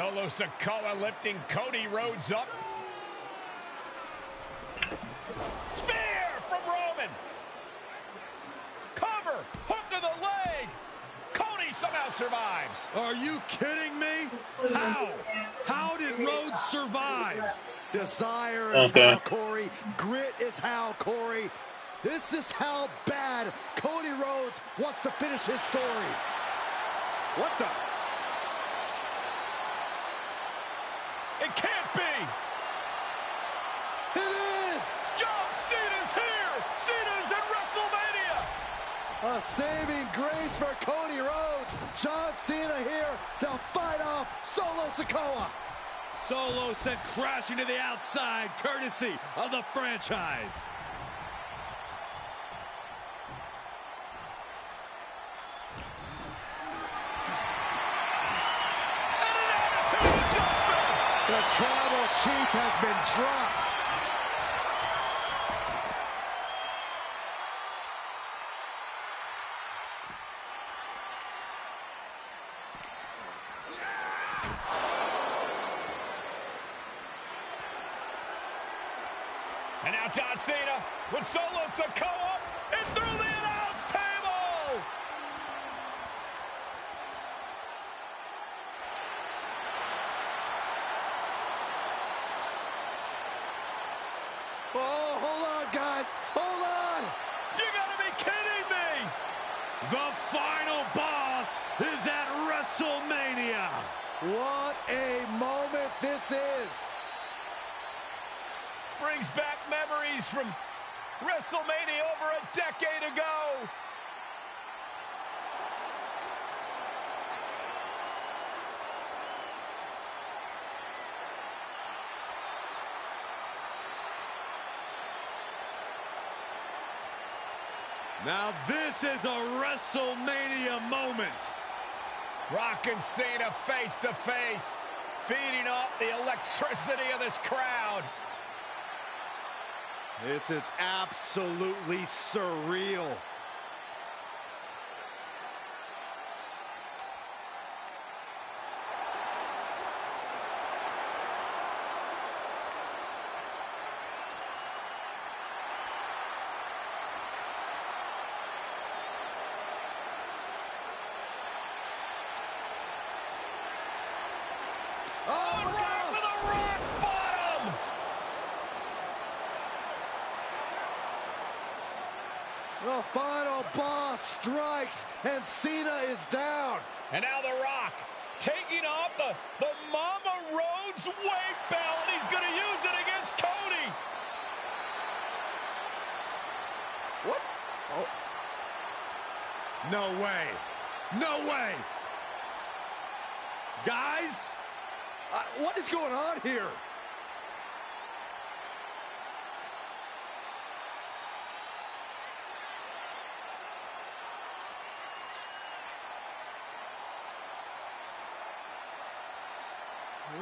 Solo Sikoa lifting Cody Rhodes up. Spear from Roman. Cover. Hook to the leg. Cody somehow survives. Are you kidding me? How? How did Rhodes survive? Desire is how, Corey. Grit is how, Corey. This is how bad Cody Rhodes wants to finish his story. What the? It can't be. It is. John Cena's here. Cena's in WrestleMania. A saving grace for Cody Rhodes. John Cena here to fight off Solo Sikoa. Solo sent crashing to the outside, courtesy of the franchise. The tribal chief has been dropped. And now John Cena with Solo Sikoa and through the announce table. Oh, hold on, guys. Hold on. You gotta be kidding me. The final boss is at WrestleMania. What a moment this is. Brings back memories from WrestleMania over a decade ago. Now this is a WrestleMania moment. Rock and Cena face to face, feeding off the electricity of this crowd. This is absolutely surreal. Oh, right with a rock bottom! The final boss strikes, and Cena is down. And now The Rock taking off the Mama Rhodes weight belt. He's going to use it against Cody. What? Oh. No way. No way. Guys? What is going on here?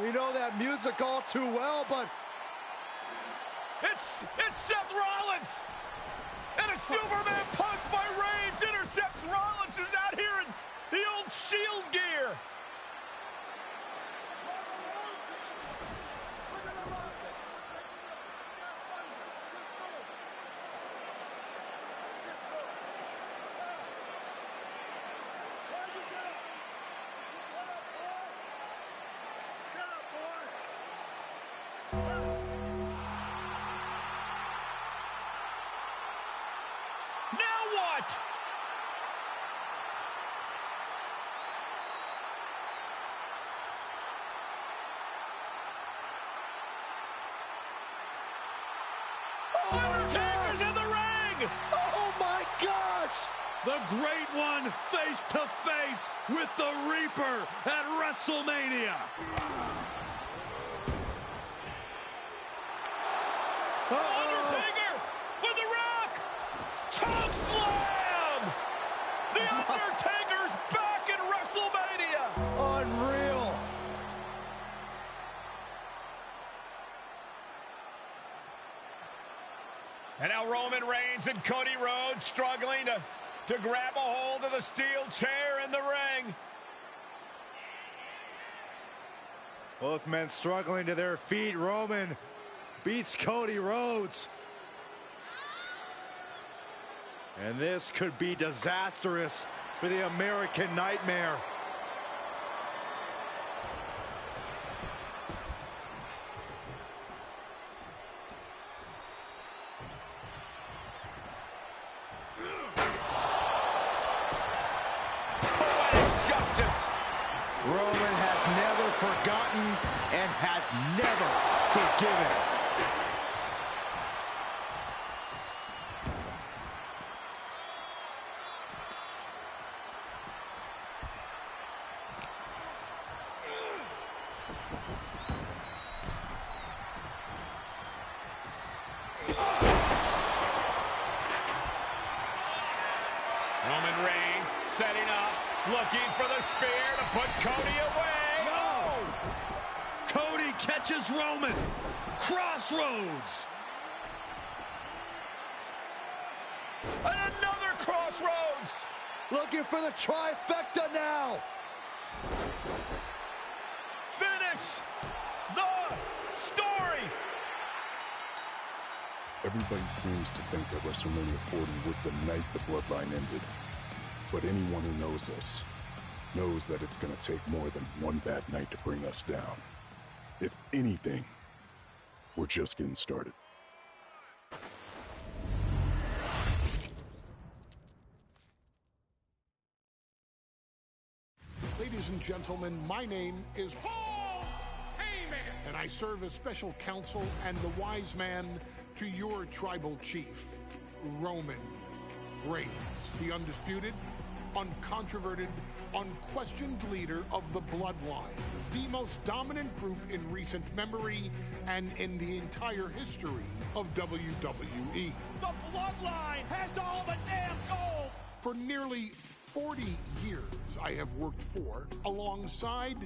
We know that music all too well, but It's Seth Rollins. And a Superman punch by Reigns intercepts Rollins, who's out here in the old Shield gear. Now what? Undertaker's in the ring! oh my gosh! The Great One face to face with the Reaper at WrestleMania. Undertaker with the Rock! Choke slam! The Undertaker's back in WrestleMania! Unreal. And now Roman Reigns and Cody Rhodes struggling to grab a hold of the steel chair in the ring. Both men struggling to their feet. Roman beats Cody Rhodes. And this could be disastrous for the American Nightmare. Roman has never forgotten and has never forgiven. Roman Reigns setting up, looking for the spear to put Cody away. No! Cody catches Roman. Crossroads. And another crossroads. Looking for the trifecta now. Finish the story. Everybody seems to think that WrestleMania 40 was the night the bloodline ended. But anyone who knows us knows that it's going to take more than one bad night to bring us down. If anything, we're just getting started. Ladies and gentlemen, my name is Paul Heyman, and I serve as special counsel and the wise man to your tribal chief, Roman Reigns, the undisputed, uncontroverted, unquestioned leader of the Bloodline, the most dominant group in recent memory and in the entire history of WWE. The Bloodline has all the damn gold. For nearly 40 years, I have worked for, alongside,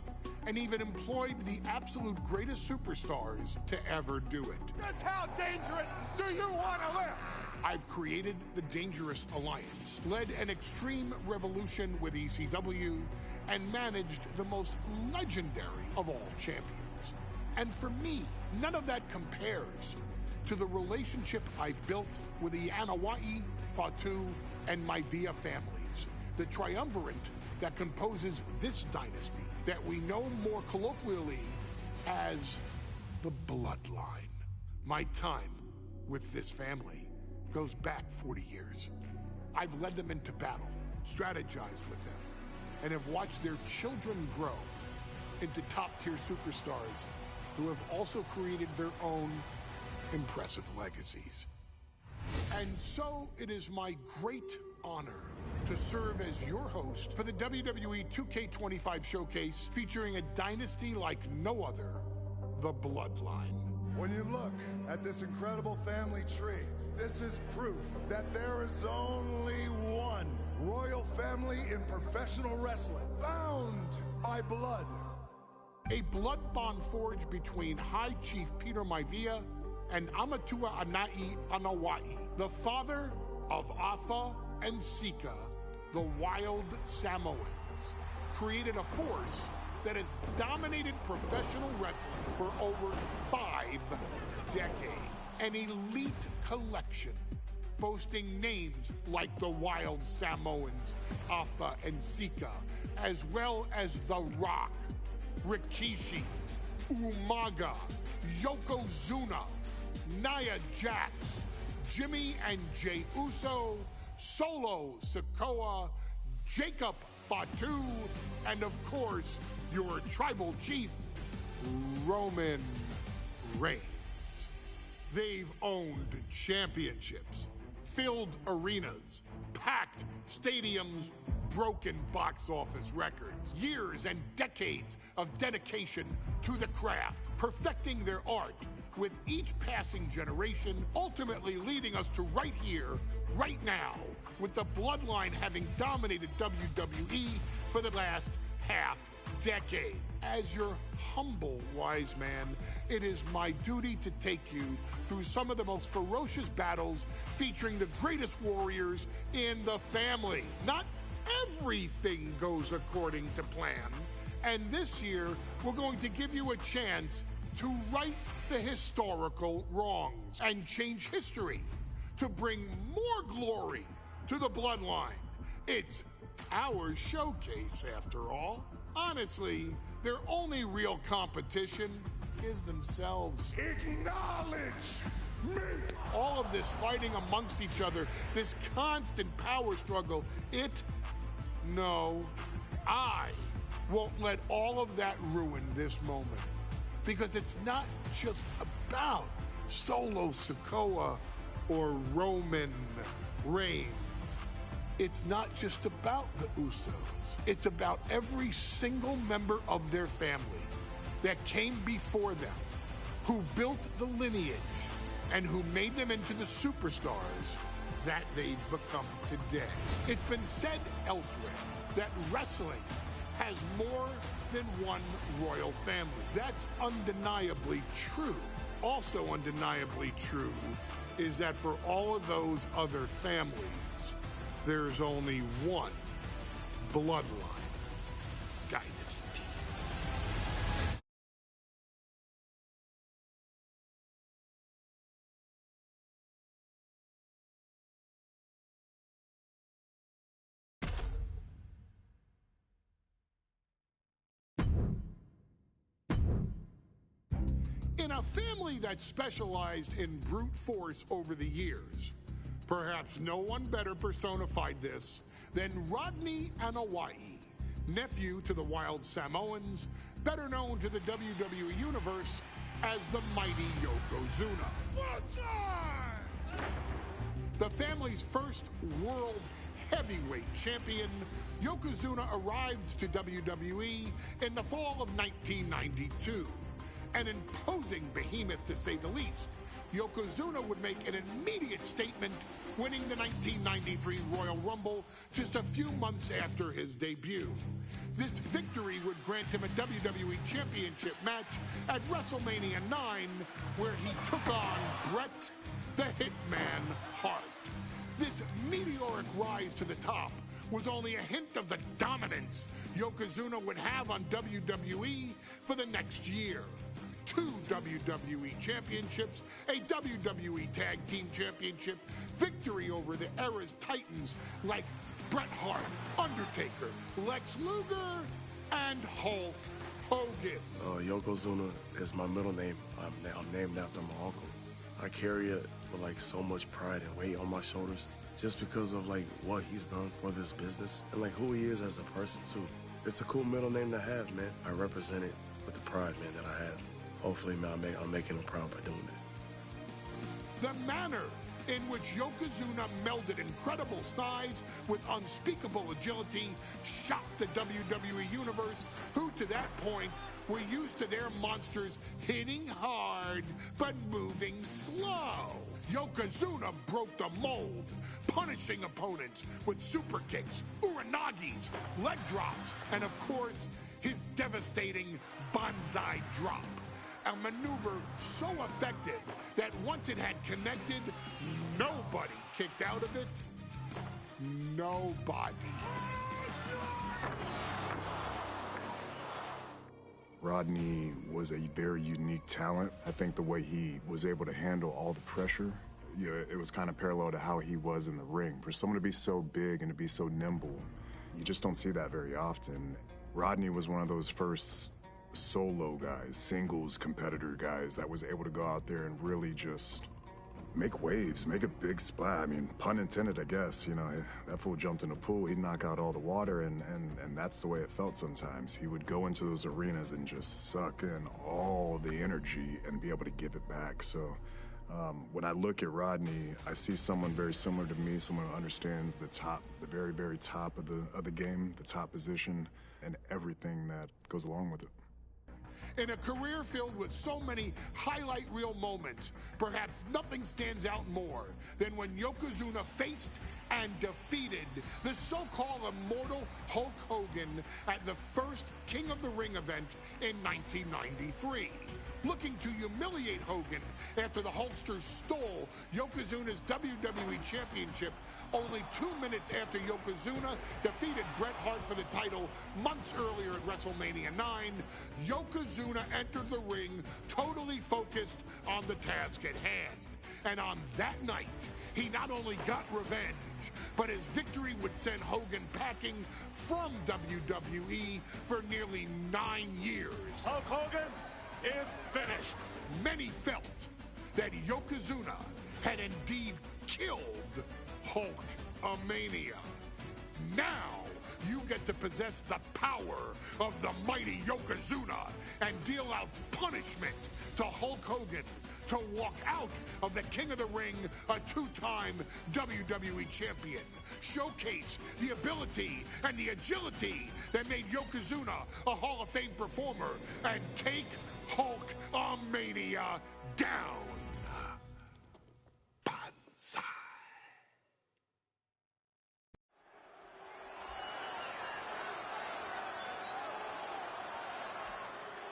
and even employed the absolute greatest superstars to ever do it. Just how dangerous do you want to live? I've created the Dangerous Alliance, led an extreme revolution with ECW, and managed the most legendary of all champions. And for me, none of that compares to the relationship I've built with the Anoa'i, Fatu, and Maivia families, the triumvirate that composes this dynasty that we know more colloquially as the Bloodline. My time with this family goes back 40 years. I've led them into battle, strategized with them, and have watched their children grow into top-tier superstars who have also created their own impressive legacies. And so it is my great honor to serve as your host for the WWE 2K25 showcase featuring a dynasty like no other, the Bloodline. When you look at this incredible family tree, this is proof that there is only one royal family in professional wrestling, bound by blood. A blood bond forged between High Chief Peter Maivia and Amatua Anai Anoa'i, the father of Afa and Sika, the wild Samoans, created a force that has dominated professional wrestling for over 5 decades. An elite collection boasting names like the Wild Samoans, Afa and Sika, as well as The Rock, Rikishi, Umaga, Yokozuna, Nia Jax, Jimmy and Jey Uso, Solo Sikoa, Jacob Fatu, and of course, your tribal chief, Roman Reigns. They've owned championships, filled arenas, packed stadiums, broken box office records, years and decades of dedication to the craft, perfecting their art with each passing generation, ultimately leading us to right here, right now, with the Bloodline having dominated WWE for the last half decade. As your humble wise man, it is my duty to take you through some of the most ferocious battles featuring the greatest warriors in the family. Not everything goes according to plan, And this year, we're going to give you a chance to right the historical wrongs and change history to bring more glory to the bloodline. It's our showcase, after all. Honestly, their only real competition is themselves. Acknowledge me! All of this fighting amongst each other, this constant power struggle, I won't let all of that ruin this moment. Because it's not just about Solo Sikoa or Roman Reigns. It's not just about the Usos. It's about every single member of their family that came before them, who built the lineage, and who made them into the superstars that they've become today. It's been said elsewhere that wrestling has more than one royal family. That's undeniably true. Also undeniably true is that for all of those other families, there's only one bloodline dynasty. In a family that specialized in brute force over the years, perhaps no one better personified this than Rodney Anoa'i, nephew to the Wild Samoans, better known to the WWE Universe as the mighty Yokozuna. The family's first world heavyweight champion, Yokozuna arrived to WWE in the fall of 1992. An imposing behemoth, to say the least, Yokozuna would make an immediate statement, winning the 1993 Royal Rumble just a few months after his debut. This victory would grant him a WWE Championship match at WrestleMania 9, where he took on Bret the Hitman Hart. This meteoric rise to the top was only a hint of the dominance Yokozuna would have on WWE for the next year. 2 WWE championships, a WWE Tag Team Championship, victory over the era's titans like Bret Hart, Undertaker, Lex Luger, and Hulk Hogan. Yokozuna is my middle name. I'm named after my uncle. I carry it with so much pride and weight on my shoulders just because of what he's done for this business and who he is as a person too. It's a cool middle name to have, man. I represent it with the pride, man, that I have. Hopefully, man, I'm making him proud by doing it. The manner in which Yokozuna melded incredible size with unspeakable agility shocked the WWE Universe, who to that point were used to their monsters hitting hard but moving slow. Yokozuna broke the mold, punishing opponents with super kicks, uranagis, leg drops, and of course, his devastating Banzai drop. A maneuver so effective that once it had connected, nobody kicked out of it. Nobody. Rodney was a very unique talent. I think the way he was able to handle all the pressure, it was kind of parallel to how he was in the ring. For someone to be so big and to be so nimble, you just don't see that very often. Rodney was one of those first solo guys, singles competitor guys that was able to go out there and really just make waves, make a big splash. I mean, pun intended, I guess. That fool jumped in a pool, he'd knock out all the water, and that's the way it felt sometimes. He would go into those arenas and just suck in all the energy and be able to give it back. So when I look at Rodney, I see someone very similar to me, someone who understands the very, very top of the game, the top position, and everything that goes along with it. In a career filled with so many highlight reel moments, perhaps nothing stands out more than when Yokozuna faced and defeated the so-called immortal Hulk Hogan at the first King of the Ring event in 1993. looking to humiliate Hogan after the Hulkster stole Yokozuna's WWE Championship only 2 minutes after Yokozuna defeated Bret Hart for the title months earlier at WrestleMania 9. Yokozuna entered the ring totally focused on the task at hand. And on that night, he not only got revenge, but his victory would send Hogan packing from WWE for nearly 9 years. Hulk Hogan is finished. Many felt that Yokozuna had indeed killed Hulkamania. Now you get to possess the power of the mighty Yokozuna and deal out punishment to Hulk Hogan to walk out of the King of the Ring, a 2-time WWE champion. Showcase the ability and the agility that made Yokozuna a Hall of Fame performer and take Hulkamania down. Banzai.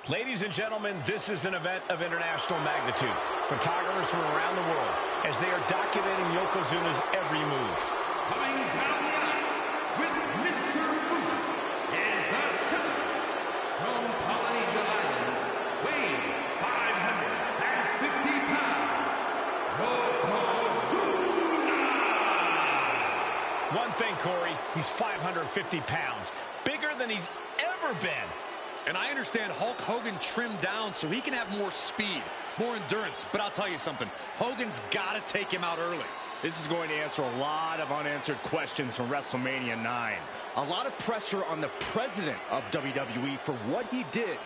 Ladies and gentlemen, this is an event of international magnitude. Photographers from around the world as they are documenting Yokozuna's every move. Coming down the aisle with Mr. Fuji is the champion from Polynesia Islands, weighing 550 pounds, Yokozuna! One thing, Corey, he's 550 pounds, bigger than he's ever been. And I understand Hulk Hogan trimmed down so he can have more speed, more endurance. But I'll tell you something, Hogan's got to take him out early. This is going to answer a lot of unanswered questions from WrestleMania 9. A lot of pressure on the president of WWE for what he did.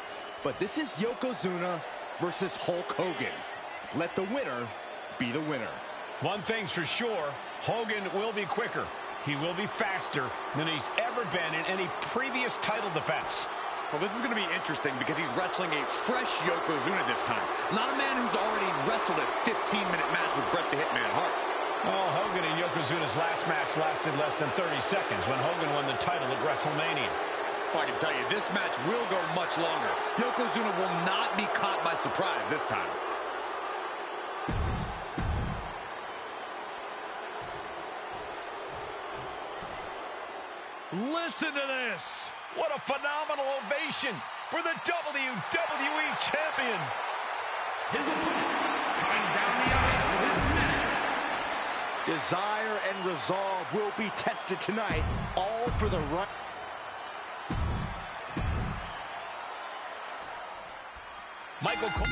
But this is Yokozuna versus Hulk Hogan. Let the winner be the winner. One thing's for sure, Hogan will be quicker. He will be faster than he's ever been in any previous title defense. Well, this is going to be interesting because he's wrestling a fresh Yokozuna this time. Not a man who's already wrestled a 15-minute match with Bret the Hitman Hart. Well, Hogan and Yokozuna's last match lasted less than 30 seconds when Hogan won the title at WrestleMania. Well, I can tell you, this match will go much longer. Yokozuna will not be caught by surprise this time. Listen to this. What a phenomenal ovation for the WWE Champion. His opponent, coming down the aisle with his manager. Desire and resolve will be tested tonight, all for the right. Michael Cole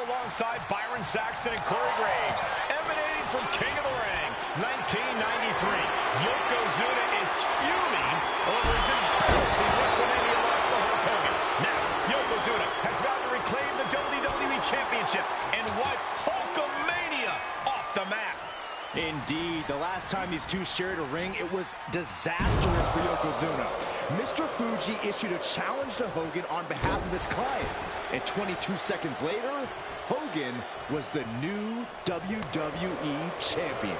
alongside Byron Saxton and Corey Graves, emanating from King of the Ring, 1993. Yokozuna is fuming over his embarrassing WrestleMania loss to Hulk Hogan. Now, Yokozuna has got to reclaim the WWE Championship and wipe Hulkamania off the map. Indeed, the last time these two shared a ring, it was disastrous for Yokozuna. Mr. Fuji issued a challenge to Hogan on behalf of his client. And 22 seconds later, Hogan was the new WWE Champion.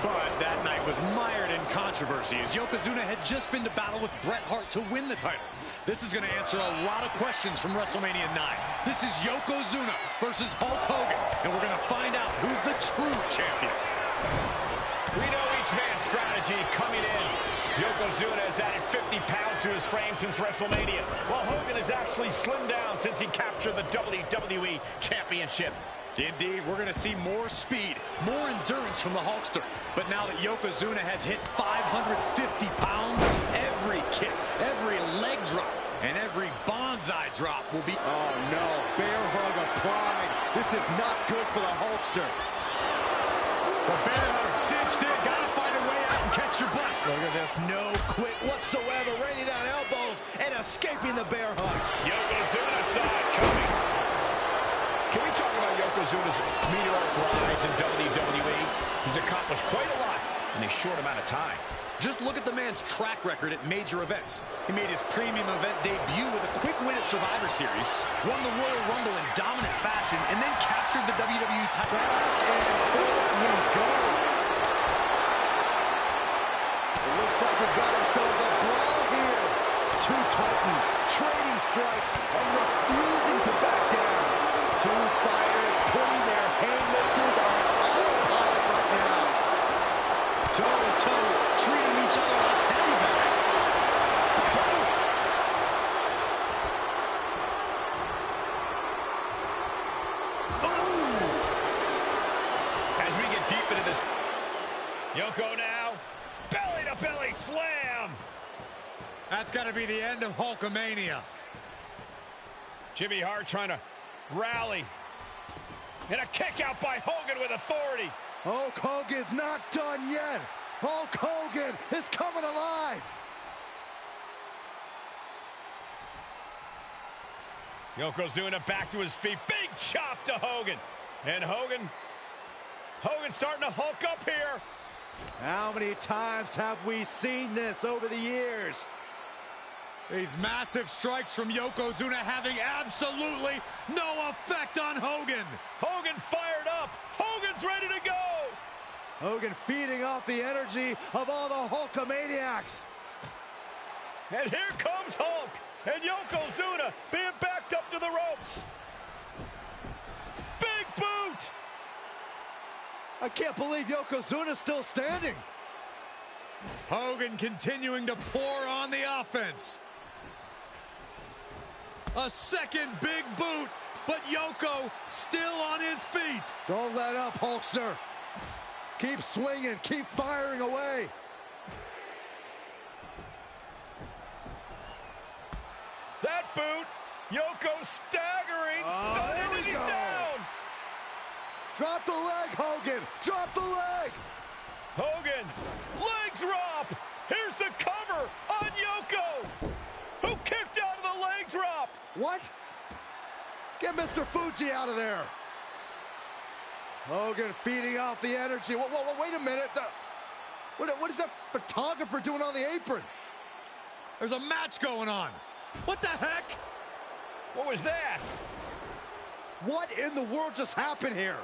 But that night was mired in controversy as Yokozuna had just been to battle with Bret Hart to win the title. This is going to answer a lot of questions from WrestleMania 9. This is Yokozuna versus Hulk Hogan, and we're going to find out who's the true champion. We know each man's strategy coming in. Yokozuna has added 50 pounds to his frame since WrestleMania, while Hogan has actually slimmed down since he captured the WWE Championship. Indeed, we're going to see more speed, more endurance from the Hulkster. But now that Yokozuna has hit 550 pounds, every kick, every leg drop, and every bonsai drop will be... Oh no, bear hug applied. This is not good for the Hulkster. The bear hug cinched in, gotta find a way out and catch your breath. Look at this, no quit whatsoever, raining down elbows and escaping the bear hug. Yokozuna saw it coming. Can we talk about Yokozuna's meteoric rise in WWE? He's accomplished quite a lot in a short amount of time. Just look at the man's track record at major events. He made his premium event debut with a quick win at Survivor Series, won the Royal Rumble in dominant fashion, and then captured the WWE title. And forward we go. It looks like we've got ourselves a brawl here. Two two titans trading strikes and refusing to back down. Two fighters putting their haymakers on autopilot right now. Toe-to-toe, treating each other like heavy bags. As we get deep into this, Yoko now, belly-to-belly slam. That's got to be the end of Hulkamania. Jimmy Hart trying to rally. And a kick out by Hogan with authority. Hulk Hogan's not done yet. Hulk Hogan is coming alive. Yokozuna back to his feet. Big chop to Hogan. And Hogan's starting to hulk up here. How many times have we seen this over the years? These massive strikes from Yokozuna having absolutely no effect on Hogan. Hogan fired up. Hogan's ready to go. Hogan feeding off the energy of all the Hulkamaniacs. And here comes Hulk. And Yokozuna being backed up to the ropes. Big boot. I can't believe Yokozuna's still standing. Hogan continuing to pour on the offense. A second big boot, but Yoko still on his feet. Don't let up, Hulkster. Keep swinging, keep firing away. That boot, Yoko staggering, stunning, and he's down. Drop the leg, Hogan. Drop the leg. Hogan, leg drop. Here's the cover on Yoko, who kicked out of the leg drop. What? Get Mr. Fuji out of there. Hogan feeding off the energy. Whoa, wait a minute. What is that photographer doing on the apron? There's a match going on. What the heck? What was that? What in the world just happened here?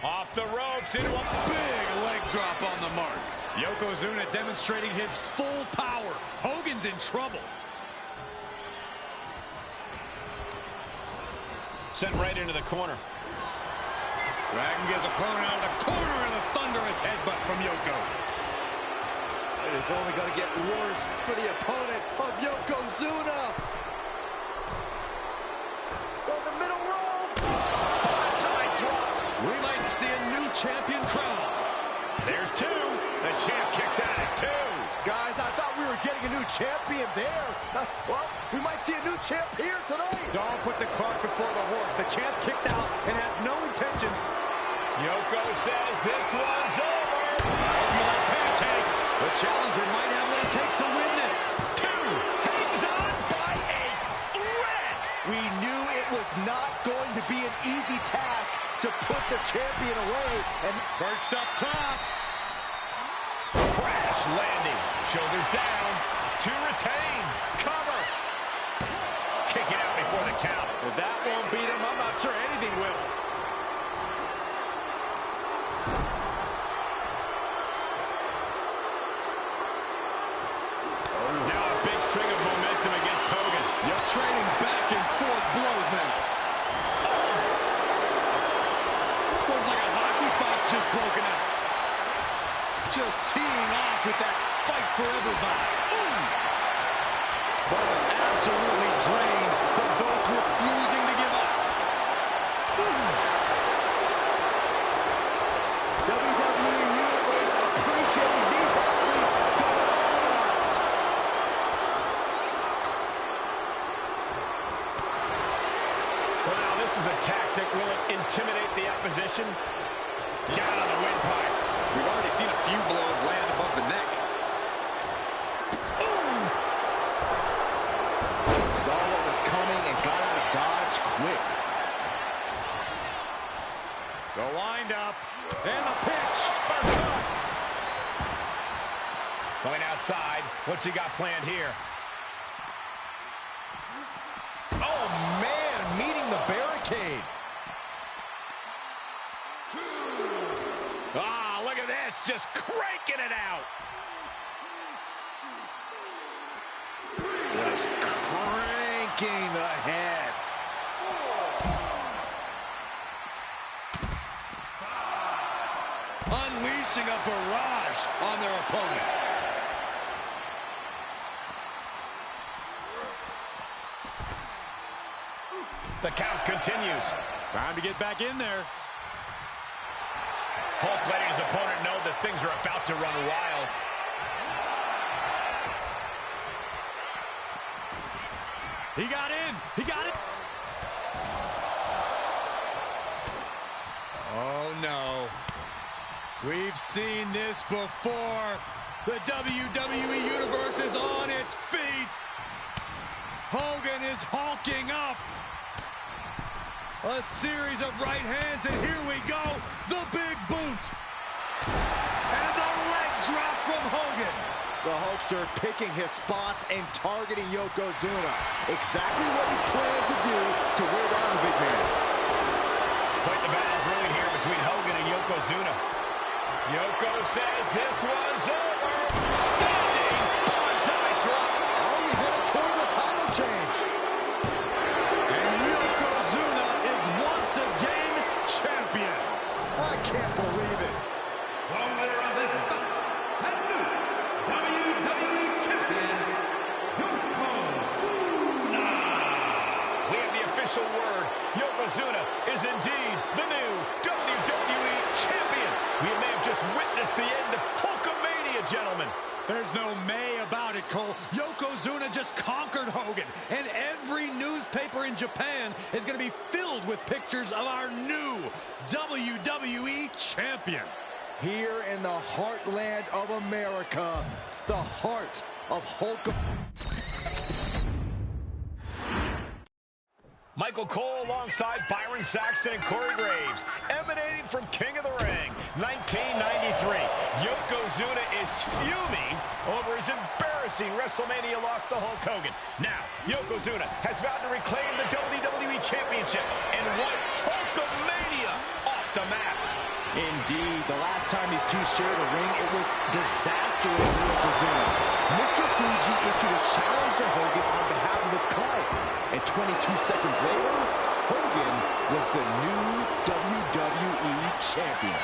Off the ropes into a Big leg drop on the mark. Yokozuna demonstrating his full power. Hogan's in trouble. sent right into the corner. Dragon gets opponent out of the corner and a thunderous headbutt from Yoko. It is only going to get worse for the opponent of Yokozuna. From the middle rope. Side drop. We might see a new champion crown. There's two. The champ kicks out at two. Guys, I thought we were getting a new champion there. Well, we might see a new champ here tonight. Don't put the cart before the horse. The champ kicked out and has no intentions. Yoko says this one's over. Like pancakes. The challenger might have what it takes to win this. Two. Hangs on by a thread. We knew it was not going to be an easy task to put the champion away. And First up top. Crash landing. Shoulders down. To retain. Cover. Kicking out before the count. if that won't beat him, I'm not sure anything will. Now a big string of momentum against Hogan. You're trading back and forth blows now. Looks like a hockey fight's just broken out. Just teeing off with that fight for everybody. But it's absolutely drained, but both refusing to give up. WWE Universe appreciating these athletes going on. Well, now this is a tactic. Will it intimidate the opposition? Down on the windpipe. We've already seen a few blows land above the neck. Saw what was coming and got out of dodge quick. The wind up and the pitch. Going outside. What's he got planned here? Oh, man, meeting the barricade. chest, just cranking it out. Just cranking the head. Unleashing a barrage on their opponent. The count continues. Time to get back in there. Hulk letting his opponent know that things are about to run wild. He got in. He got it. Oh, no. We've seen this before. The WWE Universe is on its feet. Hogan is hulking up. A series of right hands, and here we go. The big boot. And the leg drop from Hogan. The Hulkster picking his spots and targeting Yokozuna. Exactly what he planned to do to wear down the big man. Quite the battle brewing here between Hogan and Yokozuna. Yoko says this one's over. Standing bonsai drop. Oh, we headed toward the title change. And Yokozuna is once again champion. I can't believe it. The winner of this bout, and new WWE Champion, Yokozuna. We have the official word. Yokozuna is indeed the new WWE Champion. We may have just witnessed the end of Hulkamania, gentlemen. There's no may about it, Cole. Yokozuna just conquered Hogan, and every newspaper in Japan is going to be filled with pictures of our new WWE Champion. Here in the heartland of America, the heart of Hulk. Michael Cole alongside Byron Saxton and Corey Graves, emanating from King of the Ring, 1993. Yokozuna is fuming over his embarrassing WrestleMania loss to Hulk Hogan. Now, Yokozuna has vowed to reclaim the WWE Championship and wipe Hulkamania off the map. Indeed, the last time these two shared a ring, it was disastrous for Yokozuna. Mr. Fuji issued a challenge to Hogan on behalf of his client. And 22 seconds later, Hogan was the new WWE Champion.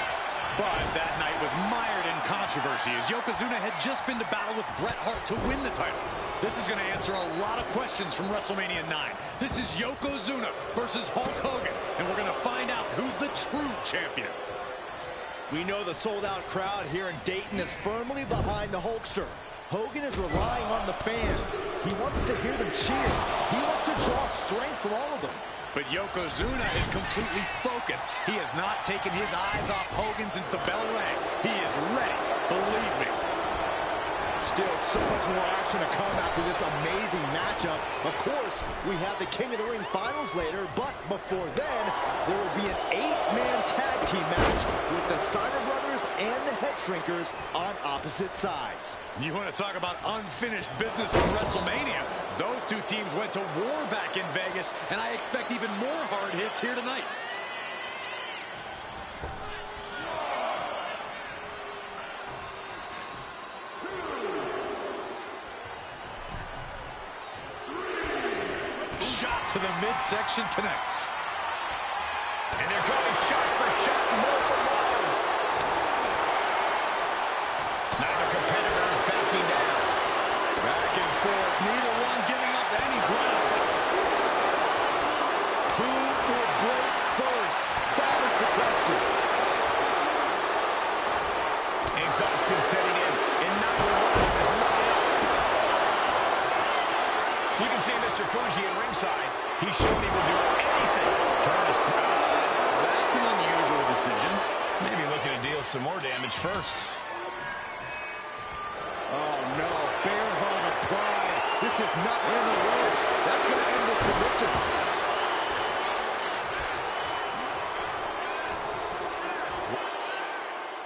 But that night was mired in controversy as Yokozuna had just been to battle with Bret Hart to win the title. This is going to answer a lot of questions from WrestleMania 9. This is Yokozuna versus Hulk Hogan, and we're going to find out who's the true champion. We know the sold-out crowd here in Dayton is firmly behind the Hulkster. Hogan is relying on the fans. He wants to hear them cheer. He wants to draw strength from all of them. But Yokozuna is completely focused. He has not taken his eyes off Hogan since the bell rang. He is ready, believe me. Still so much more action to come after this amazing matchup. Of course, we have the King of the Ring finals later, but before then, there will be an 8-man tag team match with the Steiner brothers and the Head Shrinkers on opposite sides. You want to talk about unfinished business from WrestleMania? Those two teams went to war back in Vegas, and I expect even more hard hits here tonight. Shot to the midsection connects. And they're going shot for shot, more for more. Neither competitor is backing down. Back and forth, neither one giving up any ground. Who will break first? That is the question. Exhaustion setting in, and neither one is looking up. You can see Mr. Fuji at ringside. He's shown he will do anything to earn his crowd. That's an unusual decision. Maybe looking to deal some more damage first. Oh no, bear hug of pride. This is not in the ropes. That's going to end the submission.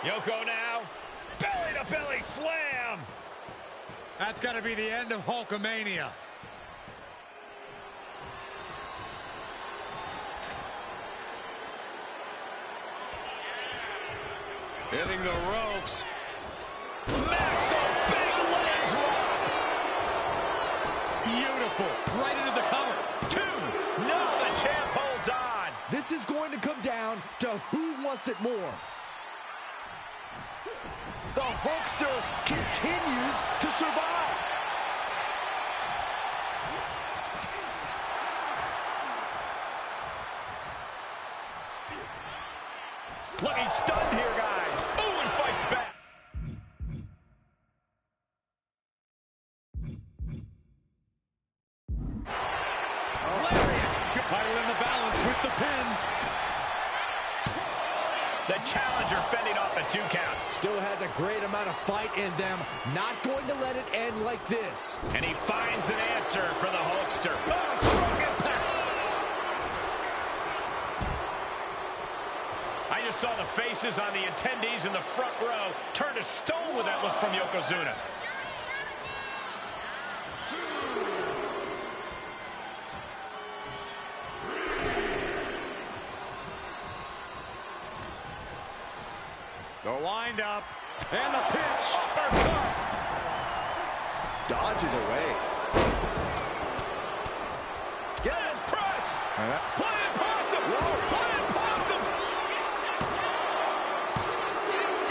Yoko now, belly to belly slam. That's got to be the end of Hulkamania. Hitting the ropes. Massive big leg drop. Beautiful. Right into the cover. 2. No, the champ holds on. This is going to come down to who wants it more. The Hulkster continues to survive. Looking stunned here, guys. Ooh, and fights back. Lariat. Title in the balance with the pin. The challenger fending off the 2 count. Still has a great amount of fight in them. Not going to let it end like this. And he finds an answer for the Hulkster. Oh, strong impact. I just saw the faces on the attendees in the front row turn to stone with that look from Yokozuna. 2, 3. The wind up. And the pitch. Uppercut. Dodges away. Get his press. Playing possum. Playing possum.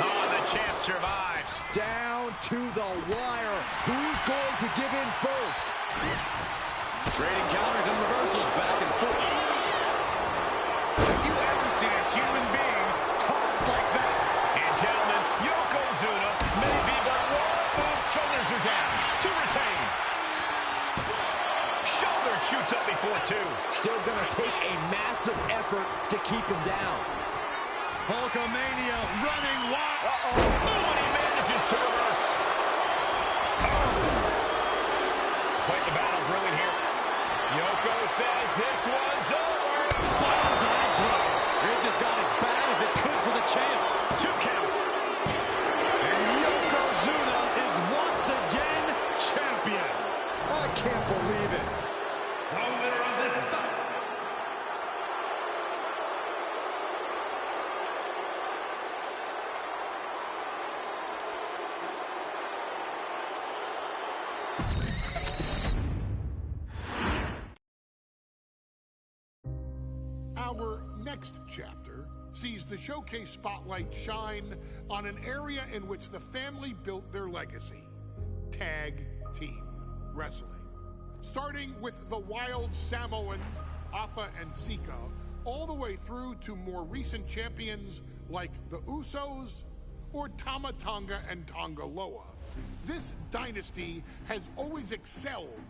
Oh, the champ survives. Down to the wire. Who's going to give in first? Trading counters and reversals back and forth. Have you ever seen a human being tossed like that? And gentlemen, Yokozuna may be but one move. Shoulders are down to retain. Shoulder shoots up before 2. Still going to take a massive effort to keep him down. Hulkamania running wild. Oh, and he manages to reverse. Quite the battle brewing here. Yoko says this one's over. Finds eye drop. It just got as bad as it could for the champ. 2 count. And Yokozuna is once again champion. I can't believe it. The winner of this fight. Our next chapter sees the showcase spotlight shine on an area in which the family built their legacy: tag team wrestling. Starting with the wild Samoans, Afa and Sika, all the way through to more recent champions like the Usos or Tama Tonga and Tonga Loa. This dynasty has always excelled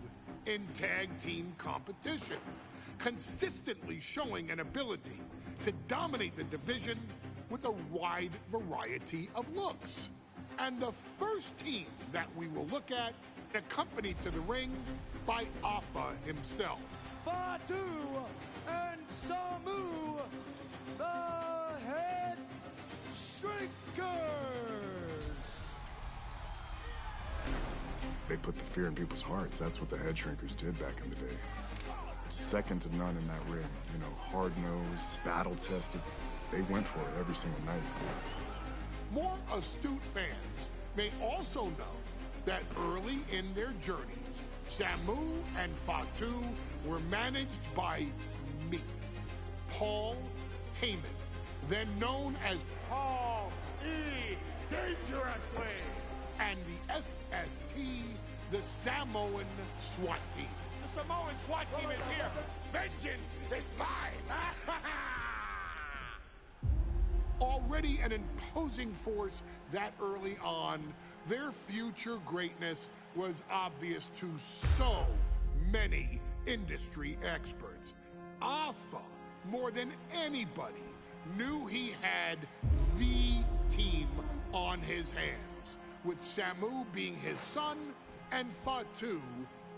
in tag team competition, consistently showing an ability to dominate the division with a wide variety of looks. And the first team that we will look at, accompanied to the ring by Afa himself. Fatu and Samu, the Head Shrinkers. They put the fear in people's hearts. That's what the Head Shrinkers did back in the day. Second to none in that ring. You know, hard-nosed, battle-tested. They went for it every single night. More astute fans may also know that early in their journeys, Samu and Fatu were managed by me, Paul Heyman, then known as Paul E. Dangerously, and the SST, the Samoan SWAT team. The Samoan SWAT team is here. Vengeance is mine. Already an imposing force that early on, their future greatness was obvious to so many industry experts. Afa, more than anybody, knew he had the team on his hands, with Samu being his son and Fatu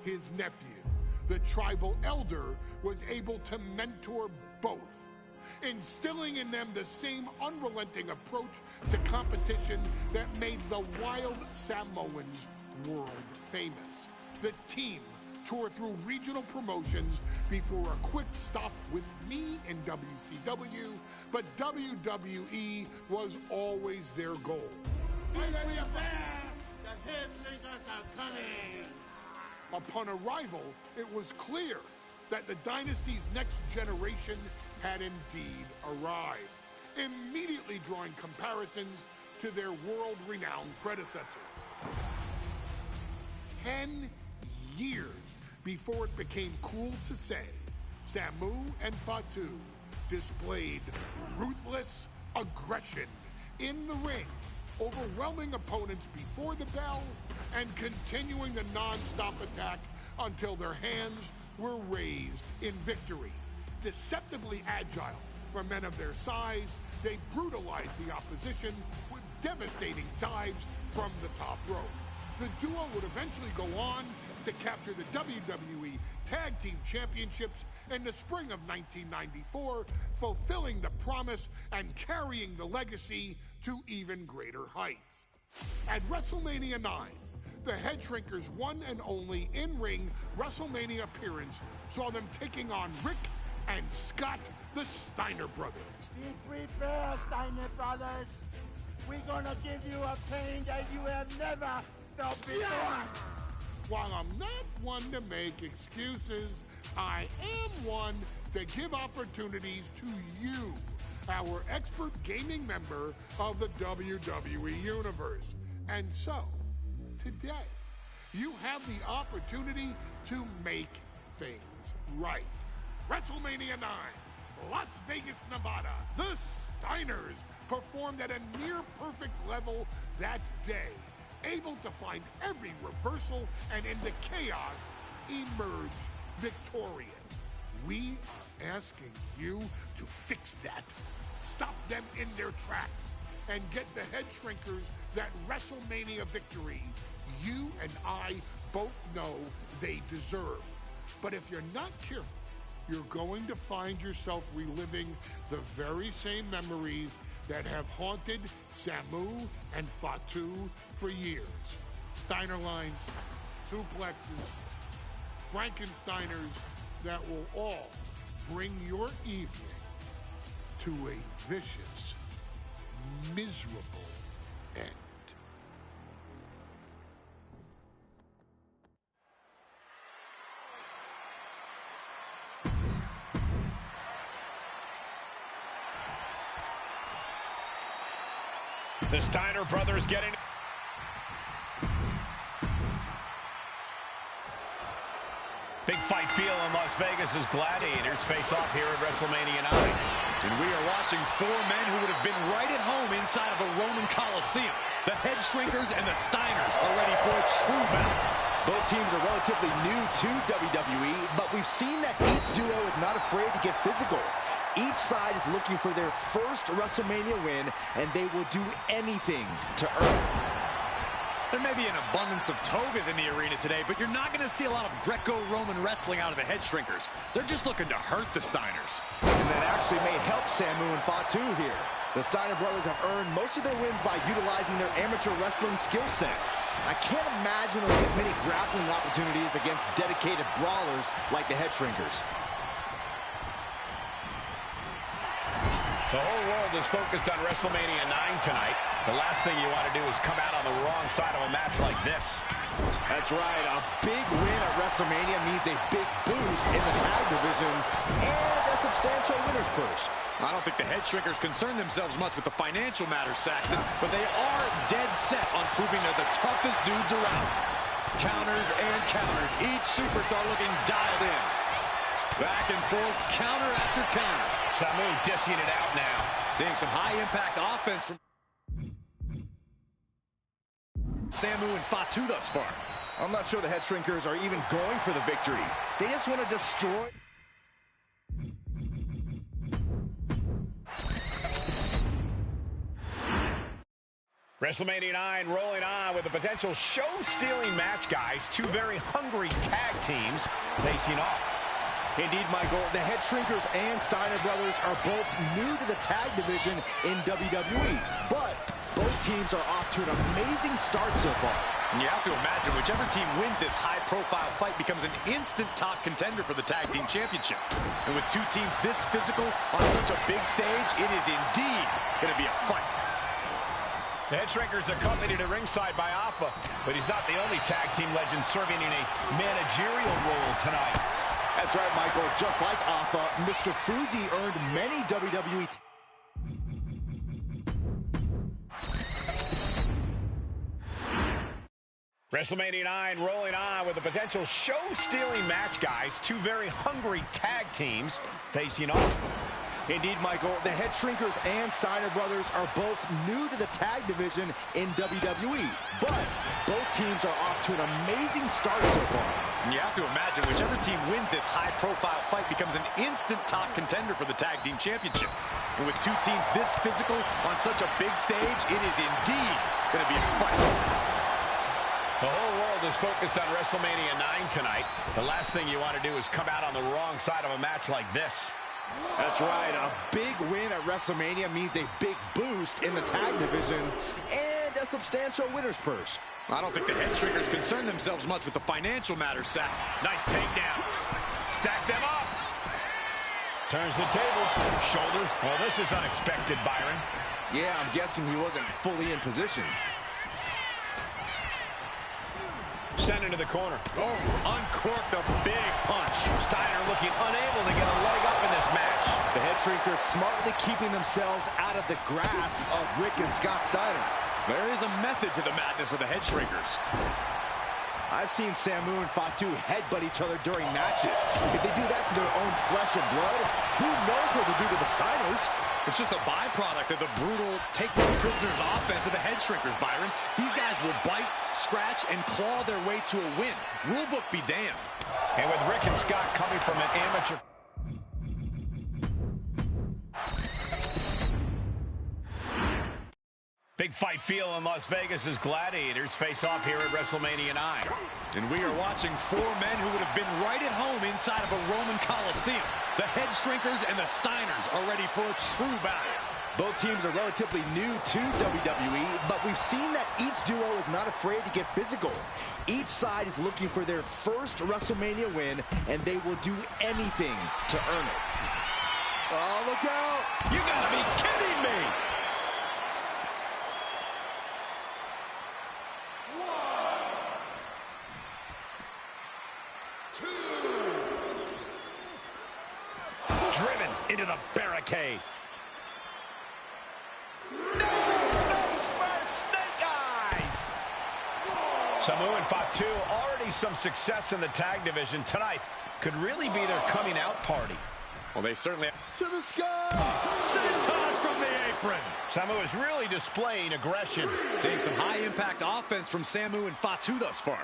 his nephew. The tribal elder was able to mentor both, instilling in them the same unrelenting approach to competition that made the wild Samoans world famous. The team tour through regional promotions before a quick stop with me in WCW, but WWE was always their goal. Upon arrival, it was clear that the dynasty's next generation had indeed arrived, immediately drawing comparisons to their world-renowned predecessors. 10 years before it became cool to say, Samu and Fatu displayed ruthless aggression in the ring, overwhelming opponents before the bell and continuing the non-stop attack until their hands were raised in victory. Deceptively agile for men of their size, they brutalized the opposition with devastating dives from the top rope. The duo would eventually go on to capture the WWE Tag Team Championships in the spring of 1994, fulfilling the promise and carrying the legacy to even greater heights. At WrestleMania 9, the Head Shrinkers' one and only in-ring WrestleMania appearance saw them taking on Rick and Scott, the Steiner brothers. Be prepared, Steiner brothers. We're gonna give you a pain that you have never felt before. While I'm not one to make excuses, I am one to give opportunities to you, our expert gaming member of the WWE Universe. And so, today, you have the opportunity to make things right. WrestleMania 9, Las Vegas, Nevada. The Steiners performed at a near-perfect level that day, able to find every reversal and in the chaos emerge victorious. We are asking you to fix that. Stop them in their tracks and get the Head Shrinkers that WrestleMania victory you and I both know they deserve. But if you're not careful, you're going to find yourself reliving the very same memories that have haunted Samu and Fatu for years. Steiner lines, suplexes, Frankensteiners that will all bring your evening to a vicious, miserable end. The Steiner brothers getting... Big fight feel in Las Vegas as Gladiators face off here at WrestleMania 9. And we are watching four men who would have been right at home inside of a Roman Coliseum. The Head Shrinkers and the Steiners are ready for a true battle. Both teams are relatively new to WWE, but we've seen that each duo is not afraid to get physical. Each side is looking for their first WrestleMania win, and they will do anything to earn it. There may be an abundance of togas in the arena today, but you're not going to see a lot of Greco-Roman wrestling out of the Head Shrinkers. They're just looking to hurt the Steiners. And that actually may help Samu and Fatu here. The Steiner brothers have earned most of their wins by utilizing their amateur wrestling skill set. I can't imagine they'll get many grappling opportunities against dedicated brawlers like the Head Shrinkers. The whole world is focused on WrestleMania 9 tonight. The last thing you want to do is come out on the wrong side of a match like this. That's right. A big win at WrestleMania means a big boost in the tag division and a substantial winner's purse. I don't think the Head Shrinkers concern themselves much with the financial matters, Saxton, but they are dead set on proving they're the toughest dudes around. Counters and counters. Each superstar looking dialed in. Back and forth, counter after counter. Samu dishing it out now. Seeing some high-impact offense from Samu and Fatu thus far. I'm not sure the Head Shrinkers are even going for the victory. They just want to destroy... WrestleMania 9 rolling on with a potential show-stealing match, guys. Two very hungry tag teams facing off. Indeed, Michael, the Head Shrinkers and Steiner brothers are both new to the tag division in WWE, but both teams are off to an amazing start so far. And you have to imagine whichever team wins this high-profile fight becomes an instant top contender for the Tag Team Championship. And with two teams this physical on such a big stage, it is indeed going to be a fight. The Headshrinkers accompanied at ringside by Alpha, but he's not the only tag team legend serving in a managerial role tonight. That's right, Michael. Just like Alpha, Mr. Fuji earned many WWE... WrestleMania 9 rolling on with a potential show-stealing match, guys. Two very hungry tag teams facing off. Indeed, Michael, the Headshrinkers and Steiner brothers are both new to the tag division in WWE, but both teams are off to an amazing start so far. And you have to imagine whichever team wins this high-profile fight becomes an instant top contender for the Tag Team Championship. And with two teams this physical on such a big stage, it is indeed going to be a fight. The whole world is focused on WrestleMania 9 tonight. The last thing you want to do is come out on the wrong side of a match like this. That's right. A big win at WrestleMania means a big boost in the tag division and a substantial winner's purse. I don't think the Headshrinkers concern themselves much with the financial matters, Seth. Nice takedown. Stack them up. Turns the tables. Shoulders. Well, this is unexpected, Byron. Yeah, I'm guessing he wasn't fully in position. Sent into the corner. Oh, uncorked a big punch. Steiner looking unable to get a leg up in this match. The Headshrinkers smartly keeping themselves out of the grasp of Rick and Scott Steiner. There is a method to the madness of the Headshrinkers. I've seen Samu and Fatu headbutt each other during matches. If they do that to their own flesh and blood, who knows what they do to the Steiners? It's just a byproduct of the brutal take-no-prisoners offense of the Headshrinkers, Byron. These guys will bite, scratch, and claw their way to a win. Rulebook be damned. And with Rick and Scott coming from an amateur... Big fight feel in Las Vegas as Gladiators face off here at WrestleMania 9. And we are watching four men who would have been right at home inside of a Roman Coliseum. The Headshrinkers and the Steiners are ready for a true battle. Both teams are relatively new to WWE, but we've seen that each duo is not afraid to get physical. Each side is looking for their first WrestleMania win, and they will do anything to earn it. Oh, look out! You gotta be kidding me! Driven into the barricade. No! Face first, snake eyes! Samu and Fatu, already some success in the tag division tonight. Could really be their coming out party. Well, they certainly... To the sky! Senton from the apron! Samu is really displaying aggression. Seeing some high-impact offense from Samu and Fatu thus far.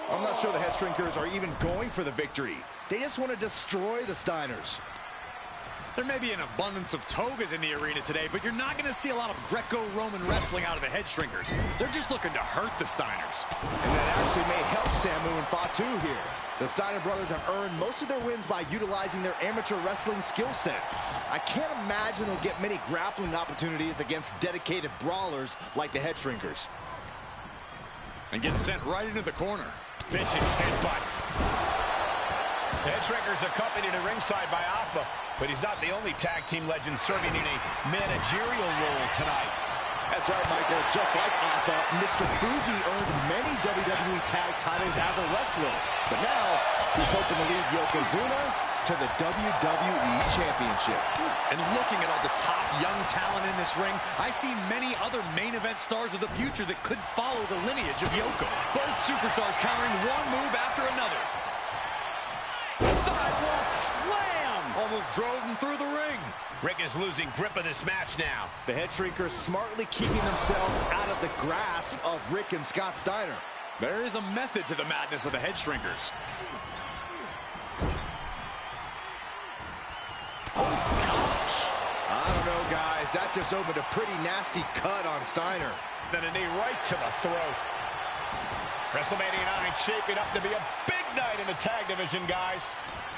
I'm not sure the Headshrinkers are even going for the victory. They just want to destroy the Steiners. There may be an abundance of togas in the arena today, but you're not going to see a lot of Greco-Roman wrestling out of the Headshrinkers. They're just looking to hurt the Steiners. And that actually may help Samu and Fatu here. The Steiner brothers have earned most of their wins by utilizing their amateur wrestling skill set. I can't imagine they'll get many grappling opportunities against dedicated brawlers like the Headshrinkers. And get sent right into the corner. Vicious headbutt. The Headshrinkers accompanied at ringside by Alpha, but he's not the only tag team legend serving in a managerial role tonight. That's right, Michael. Just like Alpha, Mr. Fuji earned many WWE tag titles as a wrestler. But now, he's hoping to lead Yokozuna to the WWE Championship. And looking at all the top young talent in this ring, I see many other main event stars of the future that could follow the lineage of Yoko. Both superstars countering one move after another. Sidewalk slam! Almost drove him through the ring. Rick is losing grip of this match now. The Headshrinkers smartly keeping themselves out of the grasp of Rick and Scott Steiner. There is a method to the madness of the Headshrinkers. Oh, gosh. I don't know, guys. That just opened a pretty nasty cut on Steiner. Then a knee right to the throat. WrestleMania 9 shaping up to be a big night in the tag division, guys.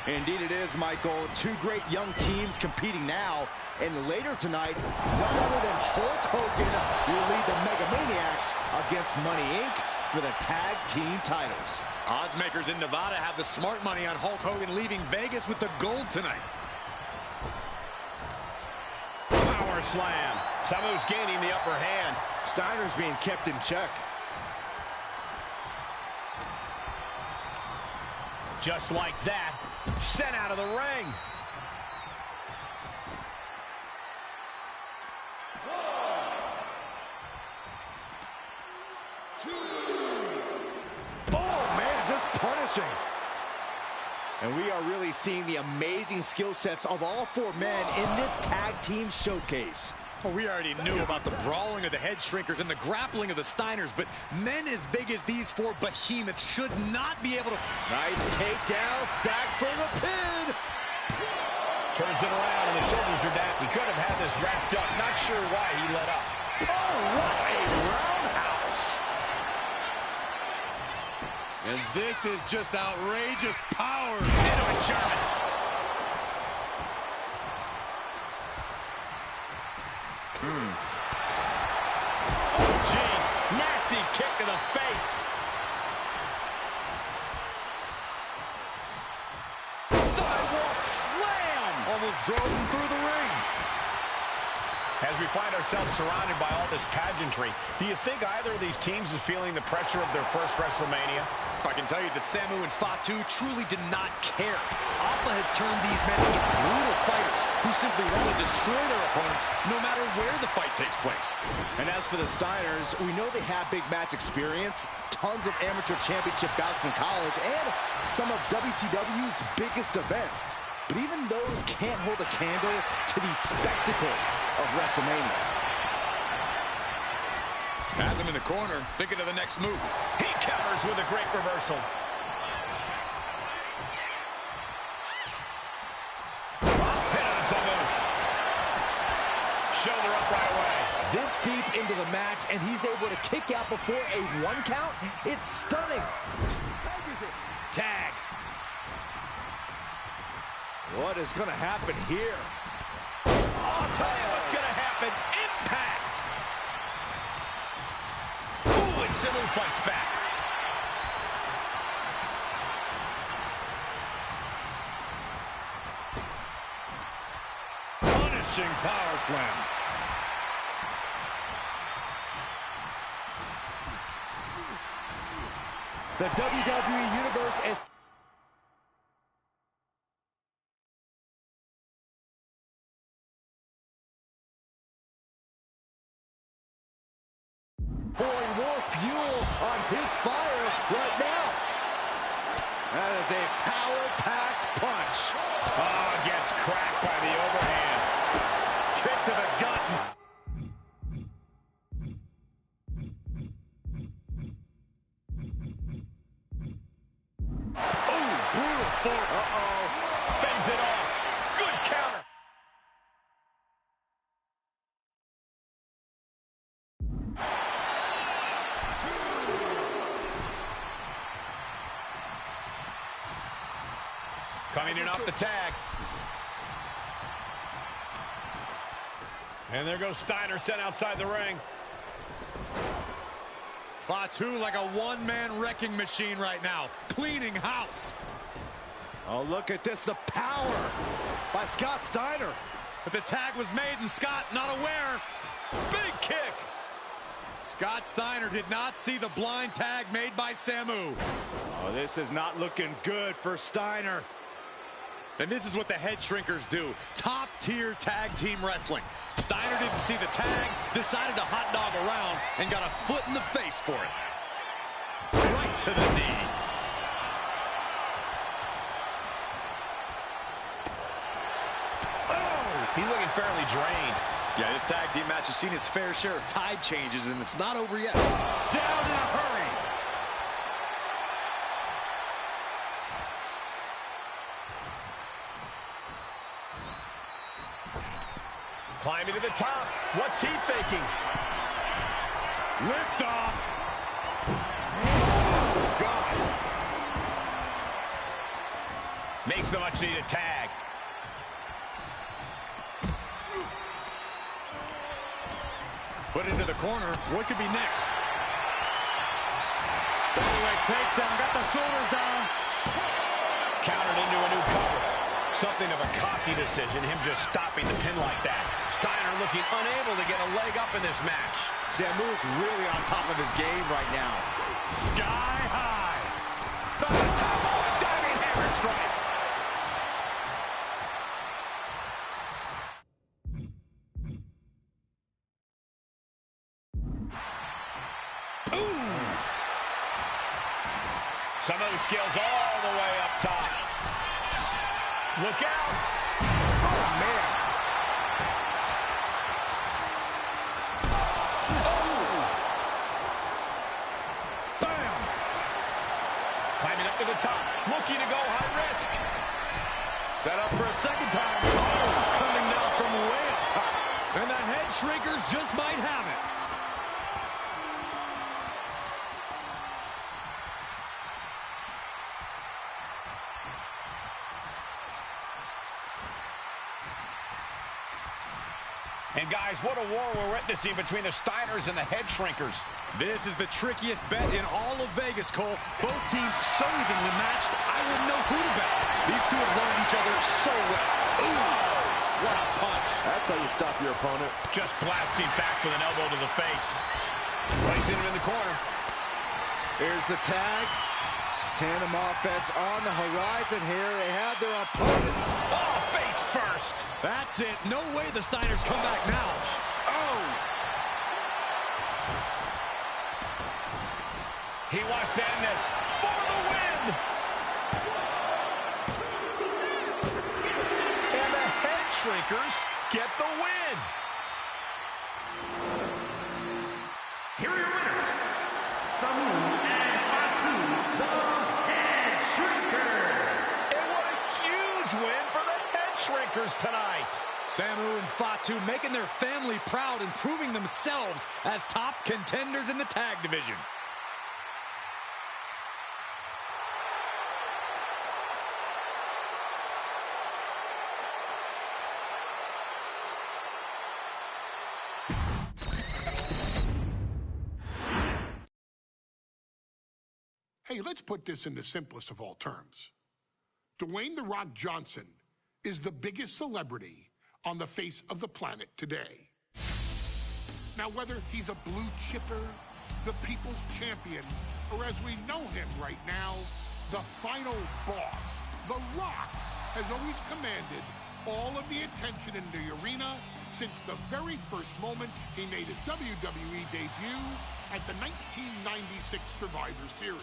Indeed it is, Michael. Two great young teams competing now. And later tonight, none other than Hulk Hogan will lead the Megamaniacs against Money Inc. for the tag team titles. Odds makers in Nevada have the smart money on Hulk Hogan leaving Vegas with the gold tonight. Power slam. Samu's gaining the upper hand. Steiner's being kept in check. Just like that, sent out of the ring. Oh, man, just punishing. And we are really seeing the amazing skill sets of all four men in this tag team showcase. Well, we already knew about the brawling of the head shrinkers and the grappling of the Steiners, but men as big as these four behemoths should not be able to... Nice takedown, stack for the pin. Turns it around and the shoulders are down. He could have had this wrapped up. Not sure why he let up. Oh, what a roundhouse. And this is just outrageous power. Into a German. Oh, jeez. Nasty kick to the face. Sidewalk slam. Almost drove him through the ring. As we find ourselves surrounded by all this pageantry, do you think either of these teams is feeling the pressure of their first WrestleMania? I can tell you that Samu and Fatu truly did not care. Alpha has turned these men into brutal fighters who simply want to destroy their opponents no matter where the fight takes place. And as for the Steiners, we know they have big match experience, tons of amateur championship bouts in college, and some of WCW's biggest events. But even those can't hold a candle to the spectacle of WrestleMania. Has him in the corner, thinking of the next move. He counters with a great reversal. Pin on Samu. Shoulder up right away. This deep into the match, and he's able to kick out before a 1 count. It's stunning. Tag. What is going to happen here? I'll tell you what's going to happen. Impact. Ooh, and Samu fights back. Punishing power slam. The WWE Universe is... pouring more fuel on his fire right now. That is a power-packed punch. Oh, gets cracked by the overhand. Kick to the gut. Oh, brutal fork. Uh-oh. Fends it off. Good counter. Coming in off the tag. And there goes Steiner, sent outside the ring. Fatu like a one-man wrecking machine right now, cleaning house. Oh, look at this, the power by Scott Steiner. But the tag was made and Scott not aware. Big kick. Scott Steiner did not see the blind tag made by Samu. Oh, this is not looking good for Steiner. And this is what the head shrinkers do. Top-tier tag team wrestling. Steiner didn't see the tag, decided to hot dog around, and got a foot in the face for it. Right to the knee. Oh, he's looking fairly drained. Yeah, this tag team match has seen its fair share of tide changes, and it's not over yet. Down in a hurry. Climbing to the top. What's he thinking? Lift off. Oh, God. Makes the much needed tag. Put into the corner. What could be next? takedown, got the shoulders down. Countered into a new cover. Something of a cocky decision, him just stopping the pin like that. Steiner looking unable to get a leg up in this match. Samu's really on top of his game right now. Sky high. From the top, diving hammer strike. Some of the scales all the way up top. Look out. Oh, man. Oh. Bam. Climbing up to the top. Looking to go high risk. Set up for a second time. Oh, coming down from way up top. And the head shrinkers just might have it. And guys, what a war we're witnessing between the Steiners and the head shrinkers. This is the trickiest bet in all of Vegas, Cole. Both teams so evenly matched, I wouldn't know who to bet. These two have learned each other so well. Ooh, what a punch. That's how you stop your opponent. Just blasting back with an elbow to the face. Placing him in the corner. Here's the tag. Tandem offense on the horizon here. They have their opponent. Oh, face first. That's it. No way the Steiners come back now. Oh. He wants to end this for the win. And the head shrinkers get the win. Here are your winners, Samu and Fatu, the Head Shrinkers. And what a huge win for the head shrinkers tonight. Samu and Fatu making their family proud and proving themselves as top contenders in the tag division. Hey, let's put this in the simplest of all terms. Dwayne "The Rock" Johnson is the biggest celebrity on the face of the planet today. Now, whether he's a blue chipper, the people's champion, or as we know him right now, the final boss, The Rock has always commanded all of the attention in the arena since the very first moment he made his WWE debut at the 1996 Survivor Series.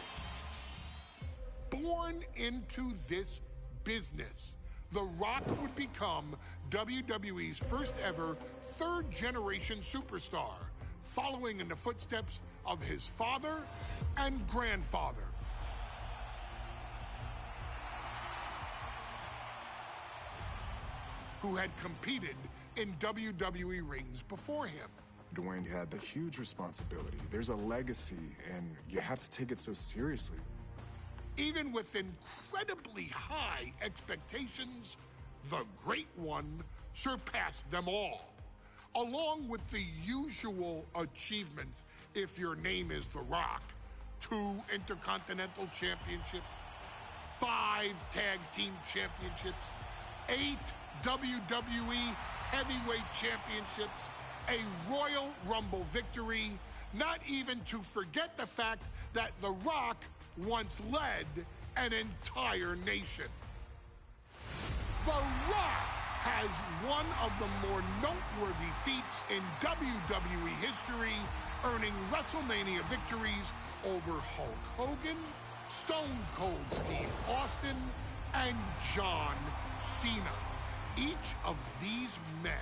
Born into this business, The Rock would become WWE's first ever third-generation superstar, following in the footsteps of his father and grandfather. Who had competed in WWE rings before him. Dwayne had the huge responsibility. There's a legacy, and you have to take it so seriously. Even with incredibly high expectations, the Great One surpassed them all, along with the usual achievements if your name is The Rock. 2 Intercontinental Championships, 5 Tag Team Championships, 8 WWE Heavyweight Championships, a Royal Rumble victory, not even to forget the fact that The Rock once led an entire nation. The Rock has one of the more noteworthy feats in WWE history, earning WrestleMania victories over Hulk Hogan, Stone Cold Steve Austin, and John Cena. Each of these men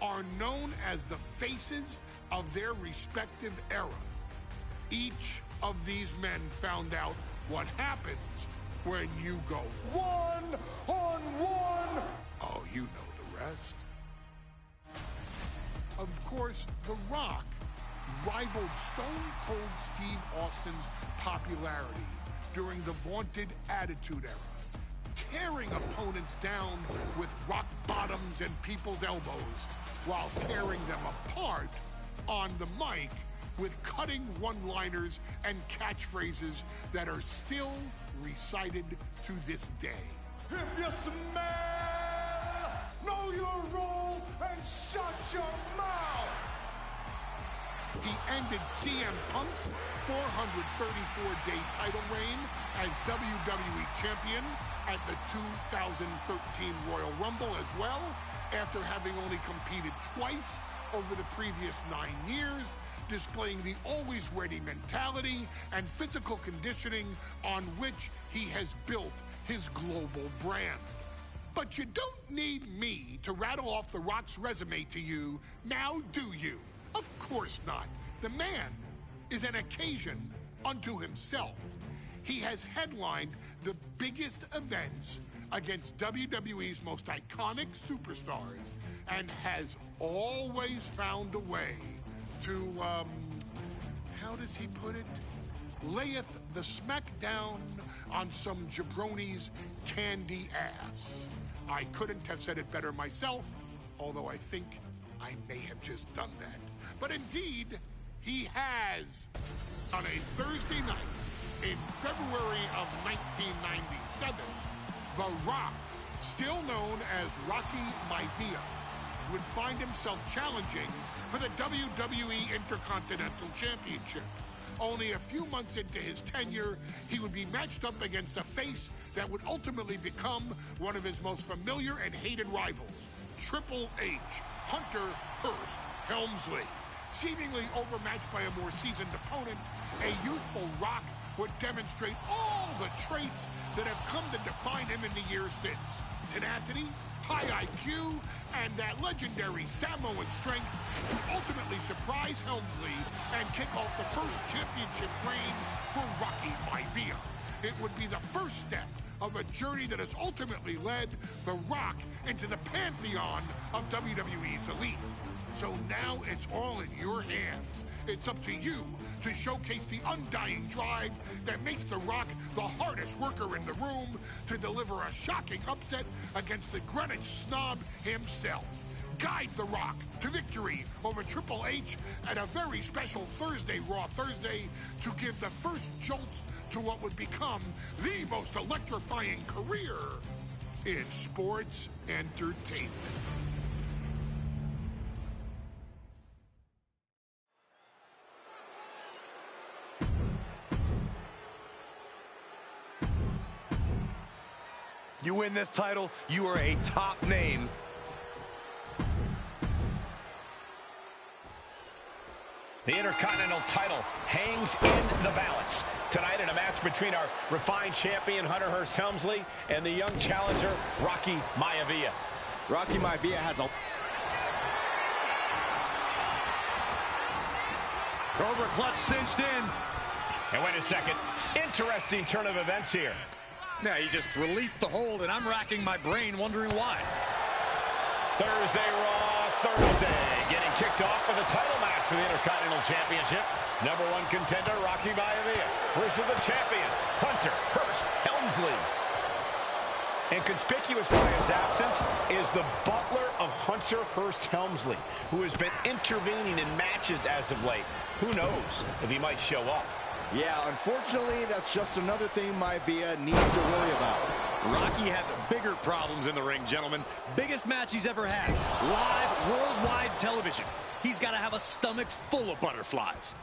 are known as the faces of their respective era. Each of these men found out what happens when you go one-on-one. Oh, you know the rest. Of course, The Rock rivaled Stone Cold Steve Austin's popularity during the vaunted Attitude Era, tearing opponents down with rock bottoms and people's elbows while tearing them apart on the mic with cutting one-liners and catchphrases that are still recited to this day. If you smell, know your role and shut your mouth. He ended CM Punk's 434-day title reign as WWE Champion at the 2013 Royal Rumble as well, after having only competed twice over the previous 9 years, displaying the always ready mentality and physical conditioning on which he has built his global brand. But you don't need me to rattle off The Rock's resume to you, now do you? Of course not. The man is an occasion unto himself. He has headlined the biggest events against WWE's most iconic superstars and has always found a way to, how does he put it? Layeth the smackdown on some jabroni's candy ass. I couldn't have said it better myself, although I think I may have just done that. But indeed, he has. On a Thursday night in February of 1997, The Rock, still known as Rocky Maivia, would find himself challenging for the WWE Intercontinental Championship. Only a few months into his tenure, he would be matched up against a face that would ultimately become one of his most familiar and hated rivals, Triple H, Hunter Hearst Helmsley. Seemingly overmatched by a more seasoned opponent, a youthful Rock would demonstrate all the traits that have come to define him in the years since. Tenacity, high IQ, and that legendary Samoan strength to ultimately surprise Helmsley and kick off the first championship reign for Rocky Maivia. It would be the first step of a journey that has ultimately led The Rock into the pantheon of WWE's elite. So now it's all in your hands. It's up to you to showcase the undying drive that makes The Rock the hardest worker in the room to deliver a shocking upset against the Greenwich snob himself. Guide The Rock to victory over Triple H at a very special Thursday, Raw Thursday, to give the first jolts to what would become the most electrifying career in sports entertainment. You win this title, you are a top name. The Intercontinental title hangs in the balance. Tonight in a match between our refined champion, Hunter Hearst Helmsley, and the young challenger, Rocky Maivia. Rocky Maivia has a... Cobra clutch cinched in. And wait a second. Interesting turn of events here. Yeah, he just released the hold, and I'm racking my brain wondering why. Thursday, Raw Thursday. Getting kicked off with a title match for the Intercontinental Championship. #1 contender, Rocky Maivia, versus the champion, Hunter Hearst Helmsley. And conspicuous by his absence is the butler of Hunter Hearst Helmsley, who has been intervening in matches as of late. Who knows if he might show up. Yeah, unfortunately, that's just another thing Maivia needs to worry about. Rocky has bigger problems in the ring, gentlemen. Biggest match he's ever had. Live, worldwide television. He's got to have a stomach full of butterflies.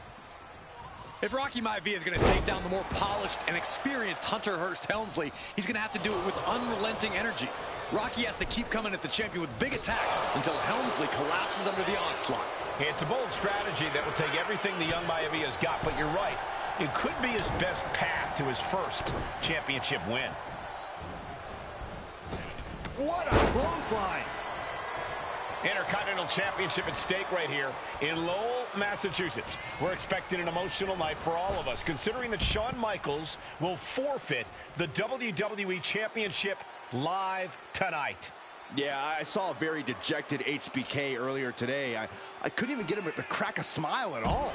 If Rocky Maivia is going to take down the more polished and experienced Hunter Hearst Helmsley, he's going to have to do it with unrelenting energy. Rocky has to keep coming at the champion with big attacks until Helmsley collapses under the onslaught. It's a bold strategy that will take everything the young Maivia's got, but you're right. It could be his best path to his first championship win. What a clothesline! Intercontinental Championship at stake right here in Lowell, Massachusetts. We're expecting an emotional night for all of us, considering that Shawn Michaels will forfeit the WWE Championship live tonight. Yeah, I saw a very dejected HBK earlier today. I couldn't even get him to crack a smile at all.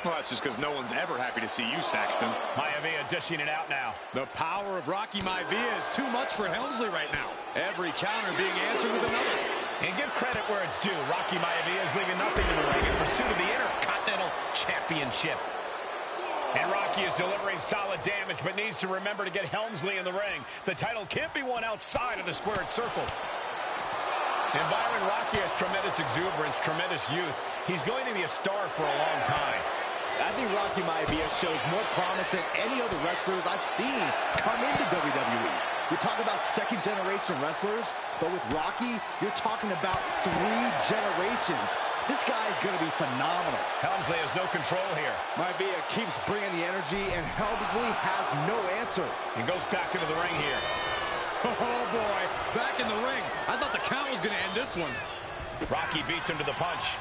Well, that's just because no one's ever happy to see you, Saxton. Maivia dishing it out now. The power of Rocky Maivia is too much for Helmsley right now. Every counter being answered with another. And give credit where it's due. Rocky Maivia is leaving nothing in the ring in pursuit of the Intercontinental Championship. And Rocky is delivering solid damage, but needs to remember to get Helmsley in the ring. The title can't be won outside of the squared circle. And Byron, Rocky has tremendous exuberance, tremendous youth. He's going to be a star for a long time. I think Rocky Maivia shows more promise than any other wrestlers I've seen come into WWE. You're talking about second-generation wrestlers, but with Rocky, you're talking about 3 generations. This guy is going to be phenomenal. Helmsley has no control here. Maivia keeps bringing the energy, and Helmsley has no answer. He goes back into the ring here. Oh, boy. Back in the ring. I thought the count was going to end this one. Rocky beats him to the punch.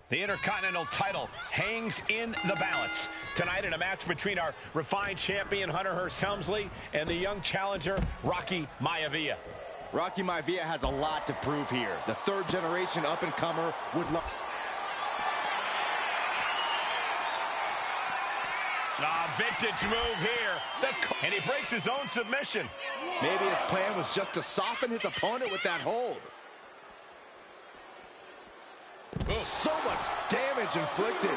The Intercontinental title hangs in the balance. Tonight in a match between our refined champion, Hunter Hearst Helmsley, and the young challenger, Rocky Maivia. Rocky Maivia has a lot to prove here. The 3rd-generation up-and-comer would love... Vintage move here. And he breaks his own submission. Maybe his plan was just to soften his opponent with that hold. So much damage inflicted.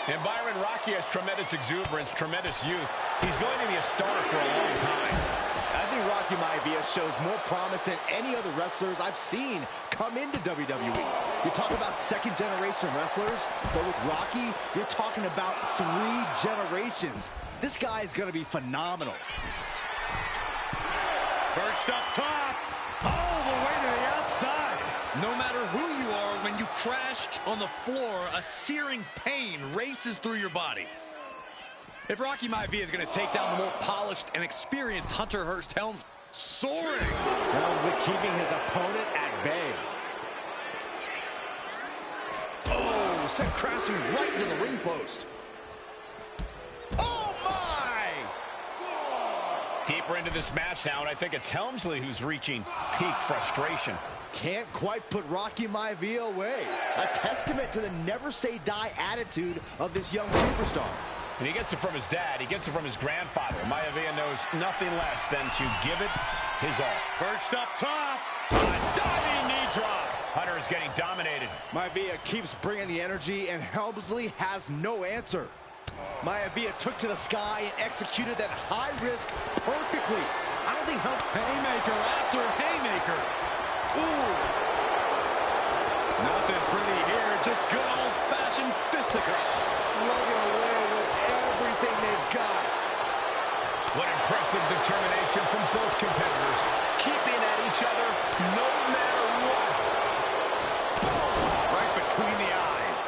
And Byron, Rocky has tremendous exuberance, tremendous youth. He's going to be a star for a long time. I think Rocky Maivia shows more promise than any other wrestlers I've seen come into WWE. You talk about second-generation wrestlers, but with Rocky, you're talking about 3 generations. This guy is going to be phenomenal. First up top, all the way to the outside. No matter who you are, when you crash on the floor, a searing pain races through your body. If Rocky Maivia is going to take down the more polished and experienced Hunter Hearst Helmsley, soaring. Helmsley keeping his opponent at bay. Oh, sent crashing right into the ring post. Oh, my! Deeper into this match now, and I think it's Helmsley who's reaching peak frustration. Can't quite put Rocky Maivia away. A testament to the never-say-die attitude of this young superstar. And he gets it from his dad. He gets it from his grandfather. Maivia knows nothing less than to give it his all. First up top, a diving knee drop. Hunter is getting dominated. Maivia keeps bringing the energy, and Helmsley has no answer. Maivia took to the sky and executed that high risk perfectly. I don't think haymaker after haymaker. Ooh. Nothing pretty here, just good old-fashioned fisticuffs. Slugging away with everything they've got. What impressive determination from both competitors, keeping at each other no matter what. Right between the eyes.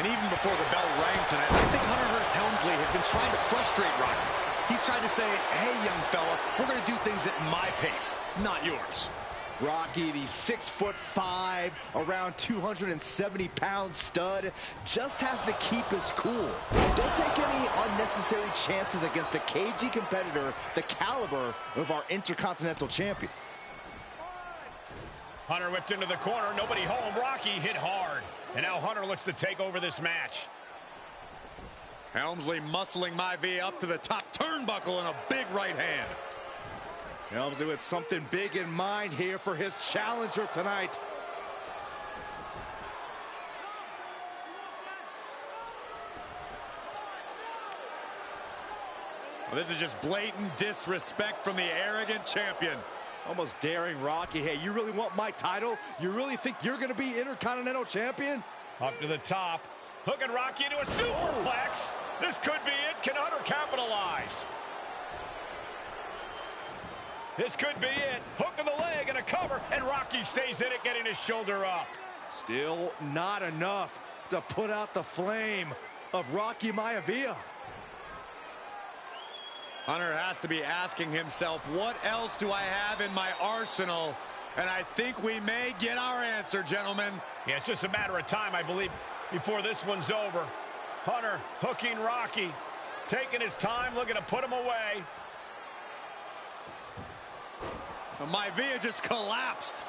And even before the bell rang tonight, I think Hunter Hearst Helmsley has been trying to frustrate Rocky. He's trying to say, hey, young fella, we're going to do things at my pace, not yours. Rocky, the 6'5", around 270-pound stud, just has to keep his cool. Don't take any unnecessary chances against a cagey competitor the caliber of our Intercontinental Champion. Hunter whipped into the corner, nobody home. Rocky hit hard. And now Hunter looks to take over this match. Helmsley muscling Maivia up to the top turnbuckle in a big right hand. Helmsley with something big in mind here for his challenger tonight. Well, this is just blatant disrespect from the arrogant champion. Almost daring Rocky. Hey, you really want my title? You really think you're going to be Intercontinental Champion? Up to the top. Hooking Rocky into a superplex. This could be it. Can Hunter capitalize? This could be it. Hook of the leg and a cover, and Rocky stays in it, getting his shoulder up. Still not enough to put out the flame of Rocky Maivia. Hunter has to be asking himself, what else do I have in my arsenal? And I think we may get our answer, gentlemen. Yeah, it's just a matter of time, I believe, before this one's over. Hunter hooking Rocky, taking his time, looking to put him away. Maivia just collapsed.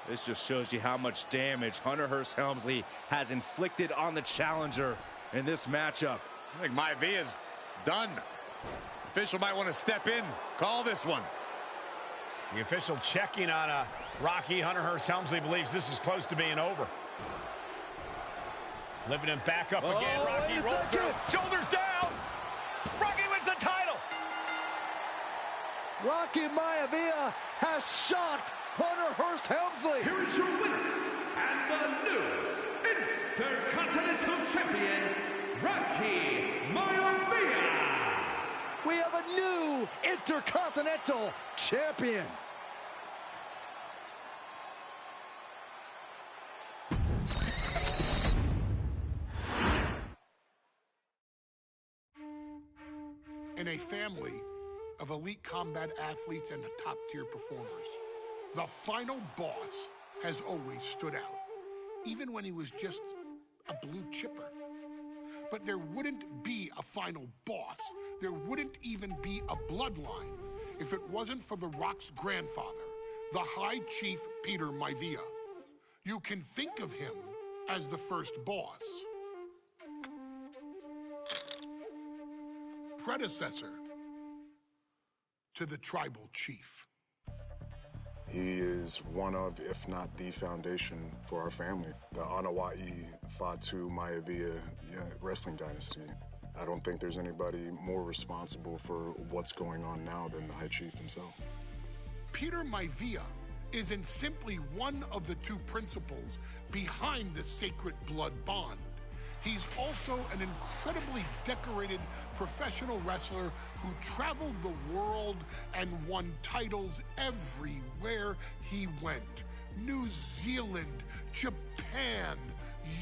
This just shows you how much damage Hunter Hearst Helmsley has inflicted on the challenger in this matchup. I think Maivia's done. Official might want to step in, call this one. The official checking on Rocky. Hunter Hearst Helmsley believes this is close to being over. Lifting him back up again. Rocky rolls through. Shoulders down. Rocky wins the title. Rocky Maivia has shocked Hunter Hearst Helmsley. Here is your winner and the new Intercontinental Champion, Rocky Maivia. We have a new Intercontinental Champion. In a family of elite combat athletes and top-tier performers, the final boss has always stood out, even when he was just a blue chipper. But there wouldn't be a final boss. There wouldn't even be a bloodline if it wasn't for The Rock's grandfather, the High Chief Peter Maivia. You can think of him as the first boss. Predecessor to the tribal chief. He is one of, if not the foundation for our family. The Anoa'i Fatu Maivia wrestling dynasty. I don't think there's anybody more responsible for what's going on now than the High Chief himself. Peter Maivia isn't simply one of the two principals behind the sacred blood bond. He's also an incredibly decorated professional wrestler who traveled the world and won titles everywhere he went. New Zealand, Japan,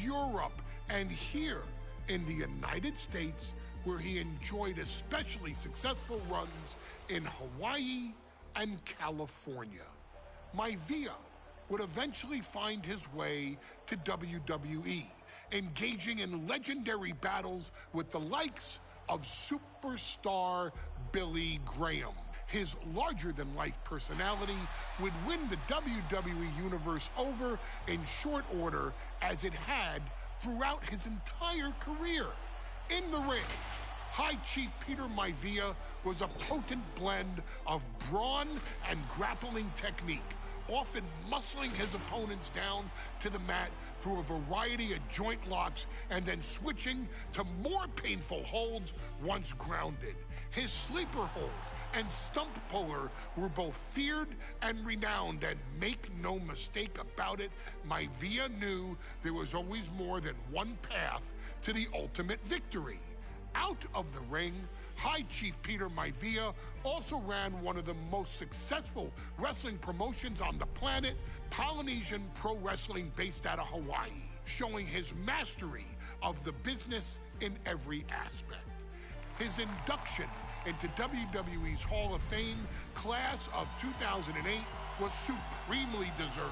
Europe, and here in the United States, where he enjoyed especially successful runs in Hawaii and California. Maivia would eventually find his way to WWE, engaging in legendary battles with the likes of superstar Billy Graham. His larger-than-life personality would win the WWE Universe over in short order, as it had throughout his entire career. In the ring, High Chief Peter Maivia was a potent blend of brawn and grappling technique, often muscling his opponents down to the mat through a variety of joint locks and then switching to more painful holds once grounded. His sleeper hold and stump puller were both feared and renowned, and make no mistake about it, Maivia knew there was always more than one path to the ultimate victory. Out of the ring, High Chief Peter Maivia also ran one of the most successful wrestling promotions on the planet, Polynesian Pro Wrestling, based out of Hawaii, showing his mastery of the business in every aspect. His induction into WWE's Hall of Fame class of 2008 was supremely deserved,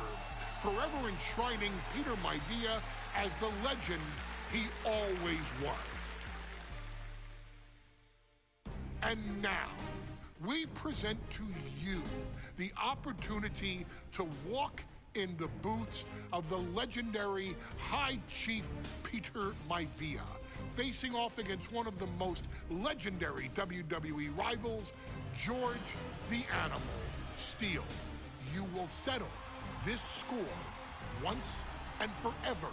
forever enshrining Peter Maivia as the legend he always was. And now, we present to you the opportunity to walk in the boots of the legendary High Chief Peter Maivia, facing off against one of the most legendary WWE rivals, George the Animal Steele. You will settle this score once and forever,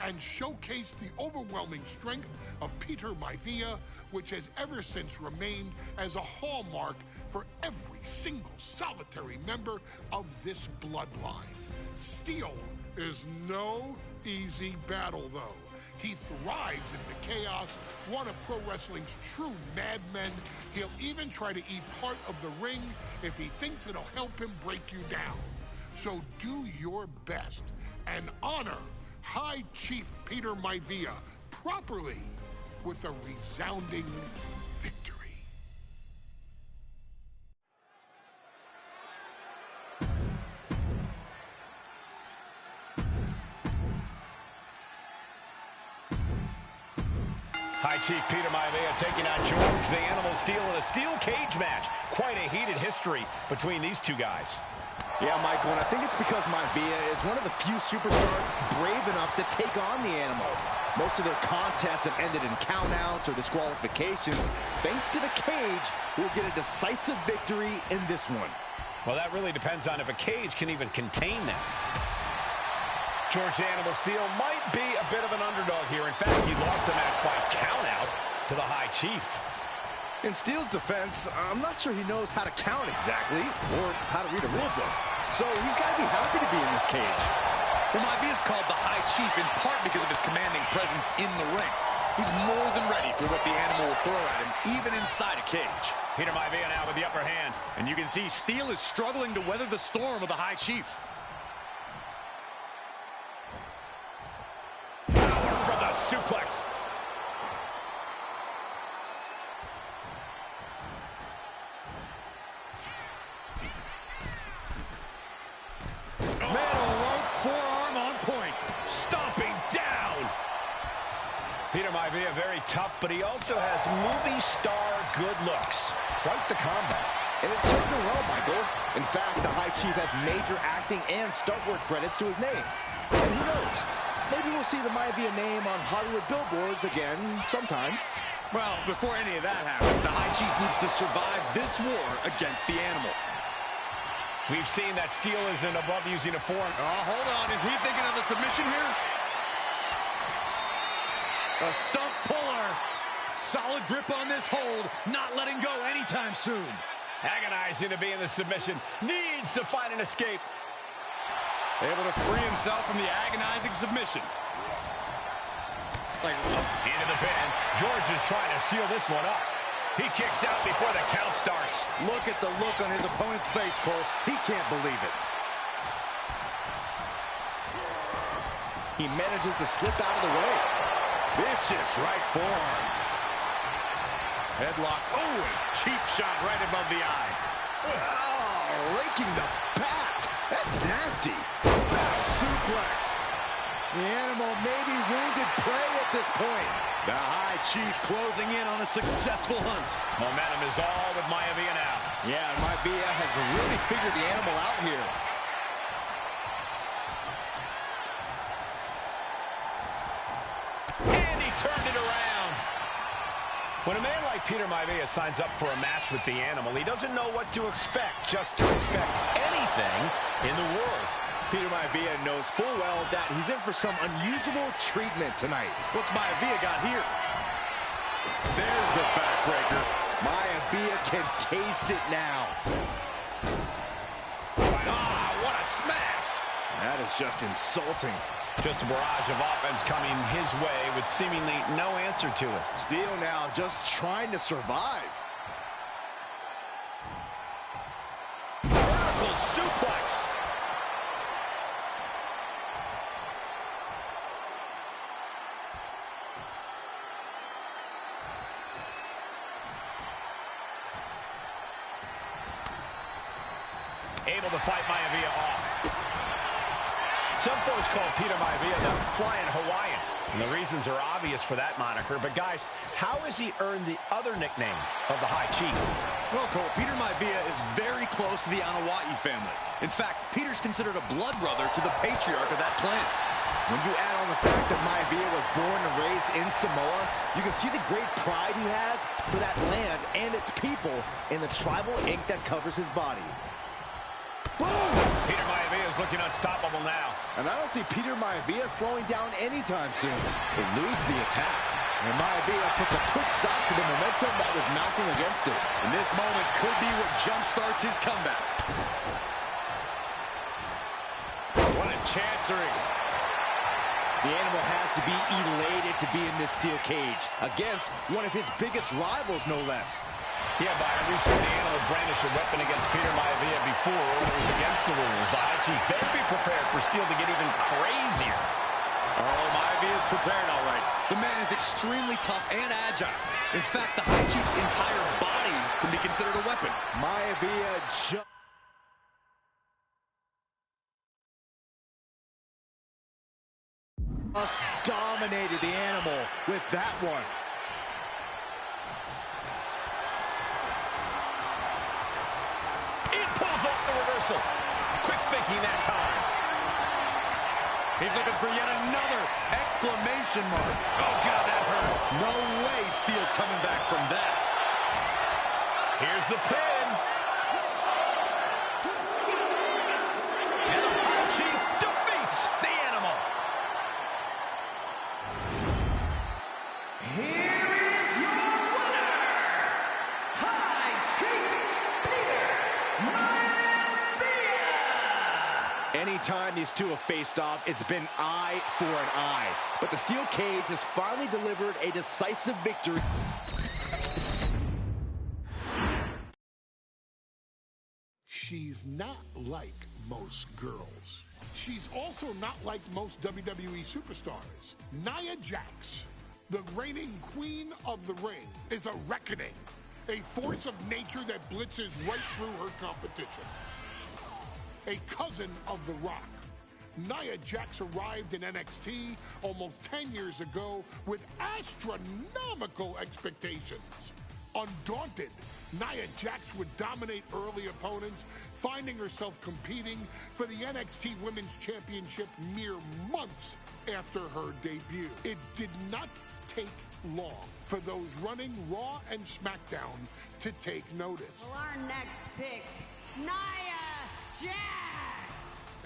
and showcase the overwhelming strength of Peter Maivia, which has ever since remained as a hallmark for every single solitary member of this bloodline. Steele is no easy battle, though. He thrives in the chaos, one of pro wrestling's true madmen. He'll even try to eat part of the ring if he thinks it'll help him break you down. So do your best and honor High Chief Peter Maivia properly with a resounding victory. High Chief Peter Maivia taking on George the Animal Steele in a steel cage match. Quite a heated history between these two guys. Yeah, Michael, and I think it's because Maivia is one of the few superstars brave enough to take on the animal. Most of their contests have ended in countouts or disqualifications. Thanks to the cage, we'll get a decisive victory in this one. Well, that really depends on if a cage can even contain them. George Animal Steel might be a bit of an underdog here. In fact, he lost the match by countout to the High Chief. In Steel's defense, I'm not sure he knows how to count exactly or how to read a rule book. So he's got to be happy to be in this cage. Well, Maivia is called the High Chief in part because of his commanding presence in the ring. He's more than ready for what the animal will throw at him, even inside a cage. Peter Maivia now with the upper hand. And you can see Steel is struggling to weather the storm of the High Chief. Power from the suplex. Forearm on point. Stomping down. Peter Maivia very tough, but he also has movie star good looks. Quite the combo. And it's served him well, Michael. In fact, the High Chief has major acting and stunt work credits to his name. And who knows? Maybe we'll see the Maivia name on Hollywood billboards again sometime. Well, before any of that happens, the High Chief needs to survive this war against the animal. We've seen that Steel isn't above using a form. Oh, hold on. Is he thinking of a submission here? A stump puller. Solid grip on this hold. Not letting go anytime soon. Agonizing to be in the submission. Needs to find an escape. Able to free himself from the agonizing submission. Into the pin. George is trying to seal this one up. He kicks out before the count starts. Look at the look on his opponent's face, Cole. He can't believe it. He manages to slip out of the way. Vicious right forearm. Headlock. Oh, cheap shot right above the eye. Oh, raking the back. That's nasty. Back suplex. The animal may be wounded prey at this point. The High Chief closing in on a successful hunt. Momentum is all with Maivia now. Yeah, and Maivia has really figured the animal out here. And he turned it around. When a man like Peter Maivia signs up for a match with the animal, he doesn't know what to expect, just to expect anything in the world. Peter Maivia knows full well that he's in for some unusual treatment tonight. What's Maivia got here? There's the backbreaker. Maivia can taste it now. Ah, what a smash! That is just insulting. Just a barrage of offense coming his way with seemingly no answer to it. Steel now just trying to survive. Vertical suplex. Able to fight Maivia off. Some folks call Peter Maivia the Flying Hawaiian, and the reasons are obvious for that moniker. But guys, how has he earned the other nickname of the High Chief? Well, Cole, Peter Maivia is very close to the Anoa'i family. In fact, Peter's considered a blood brother to the patriarch of that clan. When you add on the fact that Maivia was born and raised in Samoa, you can see the great pride he has for that land and its people in the tribal ink that covers his body. Boom! Peter Maivia is looking unstoppable now. And I don't see Peter Maivia slowing down anytime soon. Eludes the attack. And Maivia puts a quick stop to the momentum that was mounting against it. And this moment could be what jumpstarts his comeback. What a chancery. The animal has to be elated to be in this steel cage against one of his biggest rivals, no less. Yeah, Byron, we've seen the animal brandish a weapon against Peter Maivia before. It was against the rules. The High Chief better be prepared for Steel to get even crazier. Oh, Maivia is prepared, all right. The man is extremely tough and agile. In fact, the High Chief's entire body can be considered a weapon. Maivia just dominated the animal with that one. Pulls off the reversal. Quick thinking that time. He's looking for yet another exclamation mark. Oh, God, that hurt. No way Steele's coming back from that. Here's the pin. And the High Chief defeats the Animal. Here is your winner, High Chief Peter Maivia. Anytime these two have faced off, it's been eye for an eye. But the steel cage has finally delivered a decisive victory. She's not like most girls. She's also not like most WWE superstars. Nia Jax, the reigning queen of the ring, is a reckoning, a force of nature that blitzes right through her competition. A cousin of The Rock, Nia Jax arrived in NXT almost 10 years ago with astronomical expectations. Undaunted, Nia Jax would dominate early opponents, finding herself competing for the NXT Women's Championship mere months after her debut. It did not take long for those running Raw and SmackDown to take notice. Well, our next pick, Nia Jax.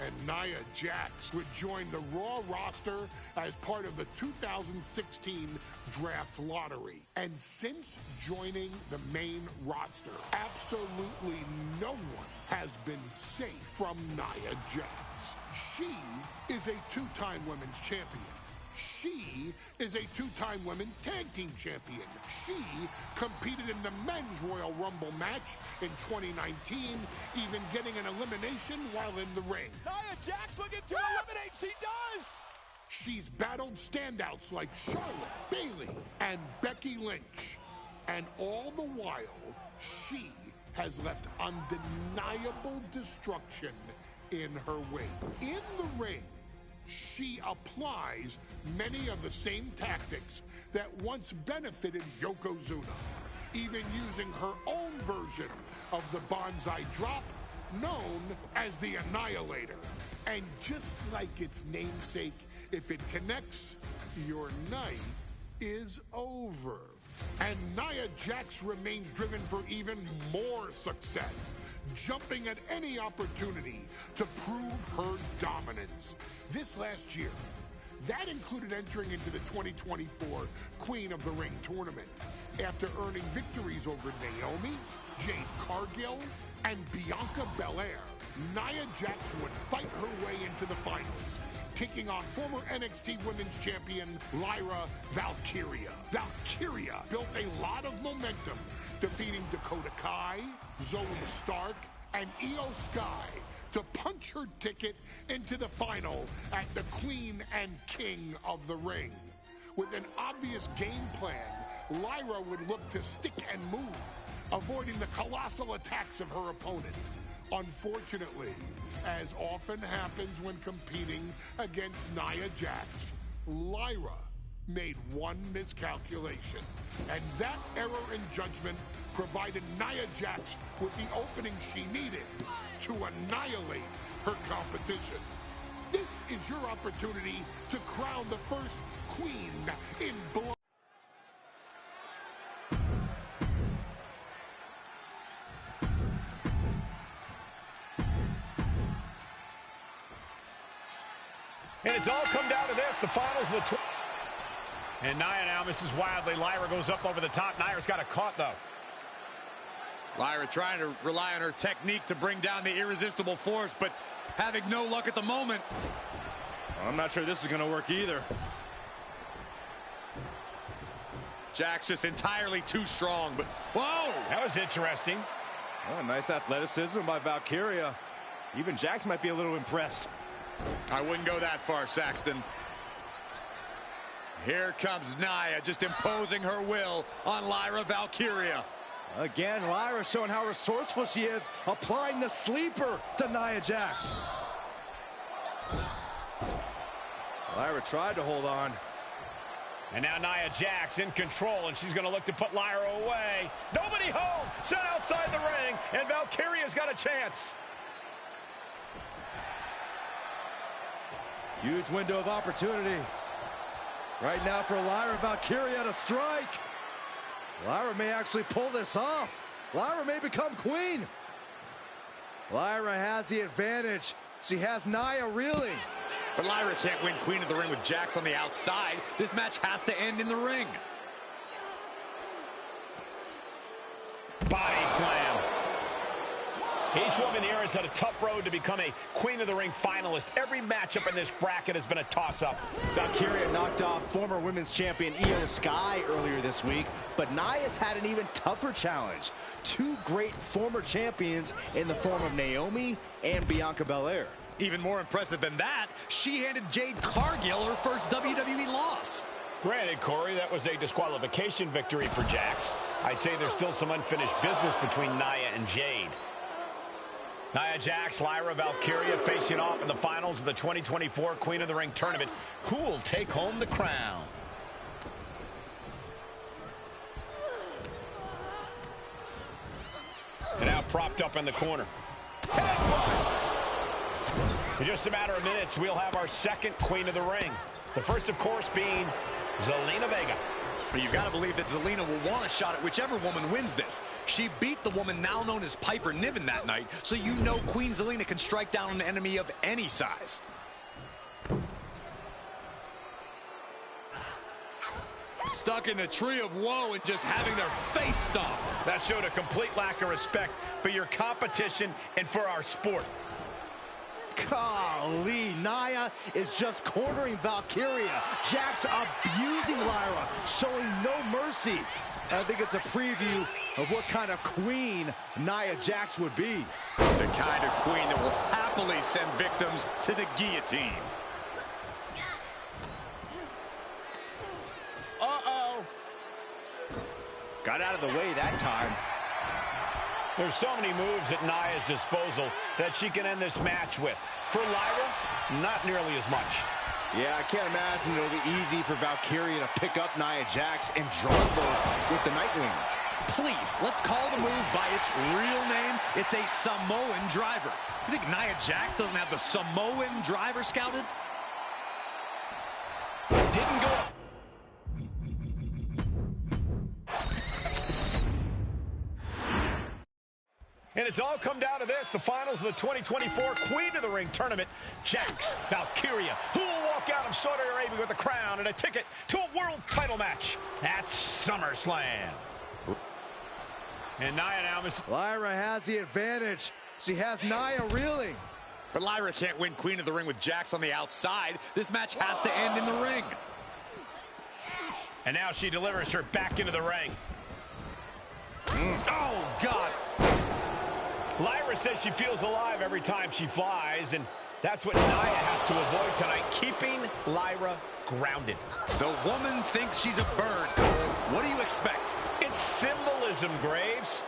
And Nia Jax would join the Raw roster as part of the 2016 Draft Lottery. And since joining the main roster, absolutely no one has been safe from Nia Jax. She is a two-time women's champion. She is a two-time women's tag team champion. She competed in the men's Royal Rumble match in 2019, even getting an elimination while in the ring. Nia Jax looking to eliminate. She does. She's battled standouts like Charlotte, Bayley, and Becky Lynch. And all the while, she has left undeniable destruction in her wake. In the ring, she applies many of the same tactics that once benefited Yokozuna, even using her own version of the Bonsai Drop, known as the Annihilator. And just like its namesake, if it connects, your night is over. And Nia Jax remains driven for even more success, jumping at any opportunity to prove her dominance. This last year, that included entering into the 2024 Queen of the Ring tournament after earning victories over Naomi, Jade Cargill, and Bianca Belair. Nia Jax would fight her way into the finals, taking on former NXT Women's Champion Lyra Valkyria. Valkyria built a lot of momentum, defeating Dakota Kai, Zoe Stark, and Io Sky to punch her ticket into the final at the Queen and King of the Ring. With an obvious game plan, Lyra would look to stick and move, avoiding the colossal attacks of her opponent. Unfortunately, as often happens when competing against Nia Jax, Lyra made one miscalculation, and that error in judgment provided Nia Jax with the opening she needed to annihilate her competition. This is your opportunity to crown the first Queen in Blood. And it's all come down to this, the finals of the... And Nia now misses wildly. Lyra goes up over the top. Nia's got it caught, though. Lyra trying to rely on her technique to bring down the irresistible force, but having no luck at the moment. I'm not sure this is going to work either. Jax just entirely too strong, but whoa! That was interesting. Oh, nice athleticism by Valkyria. Even Jax might be a little impressed. I wouldn't go that far, Saxton. Here comes Nia, just imposing her will on Lyra Valkyria. Again, Lyra showing how resourceful she is, applying the sleeper to Nia Jax. Lyra tried to hold on. And now Nia Jax in control, and she's going to look to put Lyra away. Nobody home, set outside the ring, and Valkyria's got a chance. Huge window of opportunity. Right now for Lyra Valkyria to strike. Lyra may actually pull this off. Lyra may become queen. Lyra has the advantage. She has Nia reeling. But Lyra can't win Queen of the Ring with Jax on the outside. This match has to end in the ring. Body slam. Each woman here has had a tough road to become a Queen of the Ring finalist. Every matchup in this bracket has been a toss-up. Valkyria knocked off former women's champion Io Sky earlier this week, but Nia's had an even tougher challenge. Two great former champions in the form of Naomi and Bianca Belair. Even more impressive than that, she handed Jade Cargill her first WWE loss. Granted, Corey, that was a disqualification victory for Jax. I'd say there's still some unfinished business between Nia and Jade. Nia Jax, Lyra Valkyria facing off in the finals of the 2024 Queen of the Ring tournament. Who will take home the crown? And now propped up in the corner. In just a matter of minutes, we'll have our second Queen of the Ring. The first, of course, being Zelina Vega. But you've got to believe that Zelina will want a shot at whichever woman wins this. She beat the woman now known as Piper Niven that night, so you know Queen Zelina can strike down an enemy of any size. Stuck in the tree of woe and just having their face stomped. That showed a complete lack of respect for your competition and for our sport. Golly, Nia is just cornering Valkyria. Jax abusing Lyra, showing no mercy. I think it's a preview of what kind of queen Nia Jax would be. The kind of queen that will happily send victims to the guillotine. Uh-oh. Got out of the way that time. There's so many moves at Nia's disposal that she can end this match with. For Lyra, not nearly as much. Yeah, I can't imagine it'll be easy for Valkyria to pick up Nia Jax and drop her with the Nightwing. Please, let's call the move by its real name. It's a Samoan driver. You think Nia Jax doesn't have the Samoan driver scouted? Didn't go. And it's all come down to this, the finals of the 2024 Queen of the Ring tournament. Jax Valkyria, who will walk out of Saudi Arabia with a crown and a ticket to a world title match at SummerSlam. And Nia now Lyra has the advantage. She has Nia reeling. But Lyra can't win Queen of the Ring with Jax on the outside. This match has to end in the ring. And now she delivers her back into the ring. Oh, God. Lyra says she feels alive every time she flies, and that's what Nia has to avoid tonight, keeping Lyra grounded. The woman thinks she's a bird, Cole. What do you expect? It's symbolism, Graves.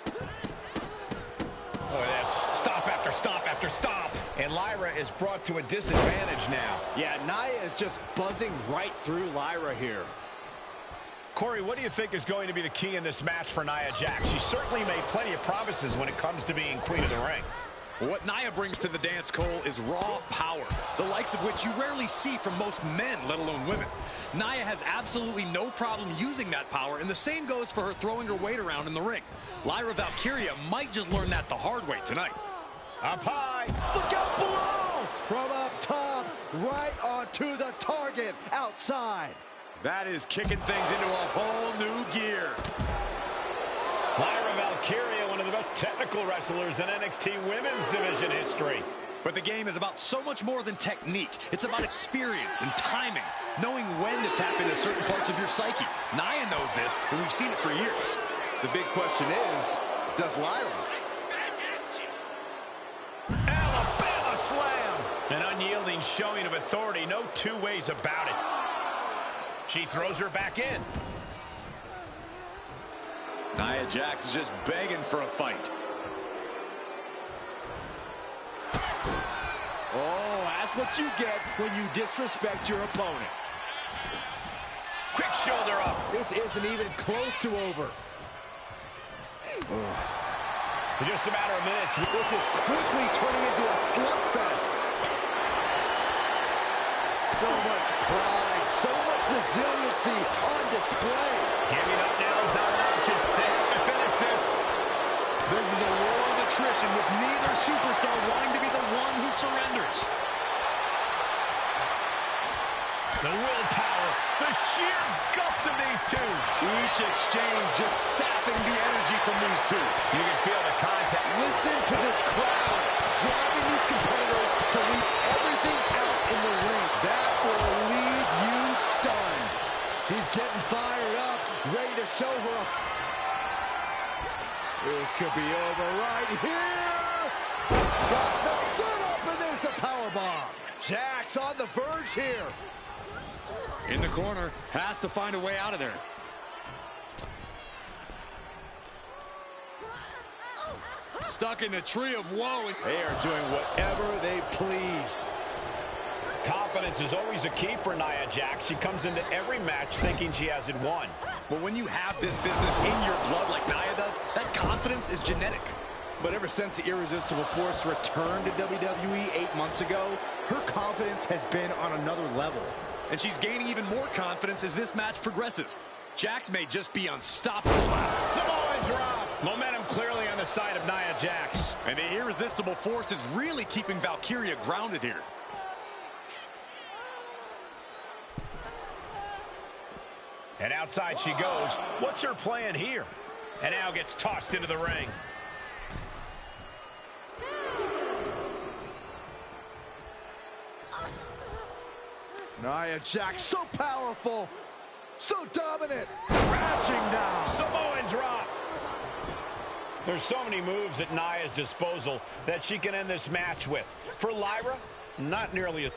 Look at this. Stomp after stomp after stomp. And Lyra is brought to a disadvantage now. Yeah, Nia is just buzzing right through Lyra here. Corey, what do you think is going to be the key in this match for Nia Jax? She certainly made plenty of promises when it comes to being Queen of the Ring. What Nia brings to the dance, Cole, is raw power, the likes of which you rarely see from most men, let alone women. Nia has absolutely no problem using that power, and the same goes for her throwing her weight around in the ring. Lyra Valkyria might just learn that the hard way tonight. Up high. Look out below! From up top, right onto the target outside. That is kicking things into a whole new gear. Lyra Valkyria, one of the best technical wrestlers in NXT Women's Division history. But the game is about so much more than technique. It's about experience and timing, knowing when to tap into certain parts of your psyche. Nia knows this, and we've seen it for years. The big question is, does Lyra? Alabama slam! An unyielding showing of authority, no two ways about it. She throws her back in. Nia Jax is just begging for a fight. Oh, that's what you get when you disrespect your opponent. Quick shoulder up. This isn't even close to over. In just a matter of minutes. This is quickly turning into a slugfest. display. Giving up now is not an option. They have to finish this. This is a war of attrition with neither superstar wanting to be the one who surrenders. The willpower, the sheer guts of these two. Each exchange just sapping the energy from these two. You can feel the contact. Listen to this crowd driving these competitors to leave everything out in the ring. That will leave you stunned. She's getting fired up, ready to show her. This could be over right here. Got the setup, and there's the powerbomb. Jax on the verge here. In the corner, has to find a way out of there. Stuck in the tree of woe. They are doing whatever they please. Confidence is always a key for Nia Jax. She comes into every match thinking she hasn't won. But when you have this business in your blood like Nia does, that confidence is genetic. But ever since the Irresistible Force returned to WWE 8 months ago, her confidence has been on another level. And she's gaining even more confidence as this match progresses. Jax may just be unstoppable. Samoan drop. Momentum clearly on the side of Nia Jax. And the Irresistible Force is really keeping Valkyria grounded here. And outside she goes. What's her plan here? And now gets tossed into the ring. Nia Jax, so powerful, so dominant. Crashing down. Samoan drop. There's so many moves at Nia's disposal that she can end this match with. For Lyra, not nearly as...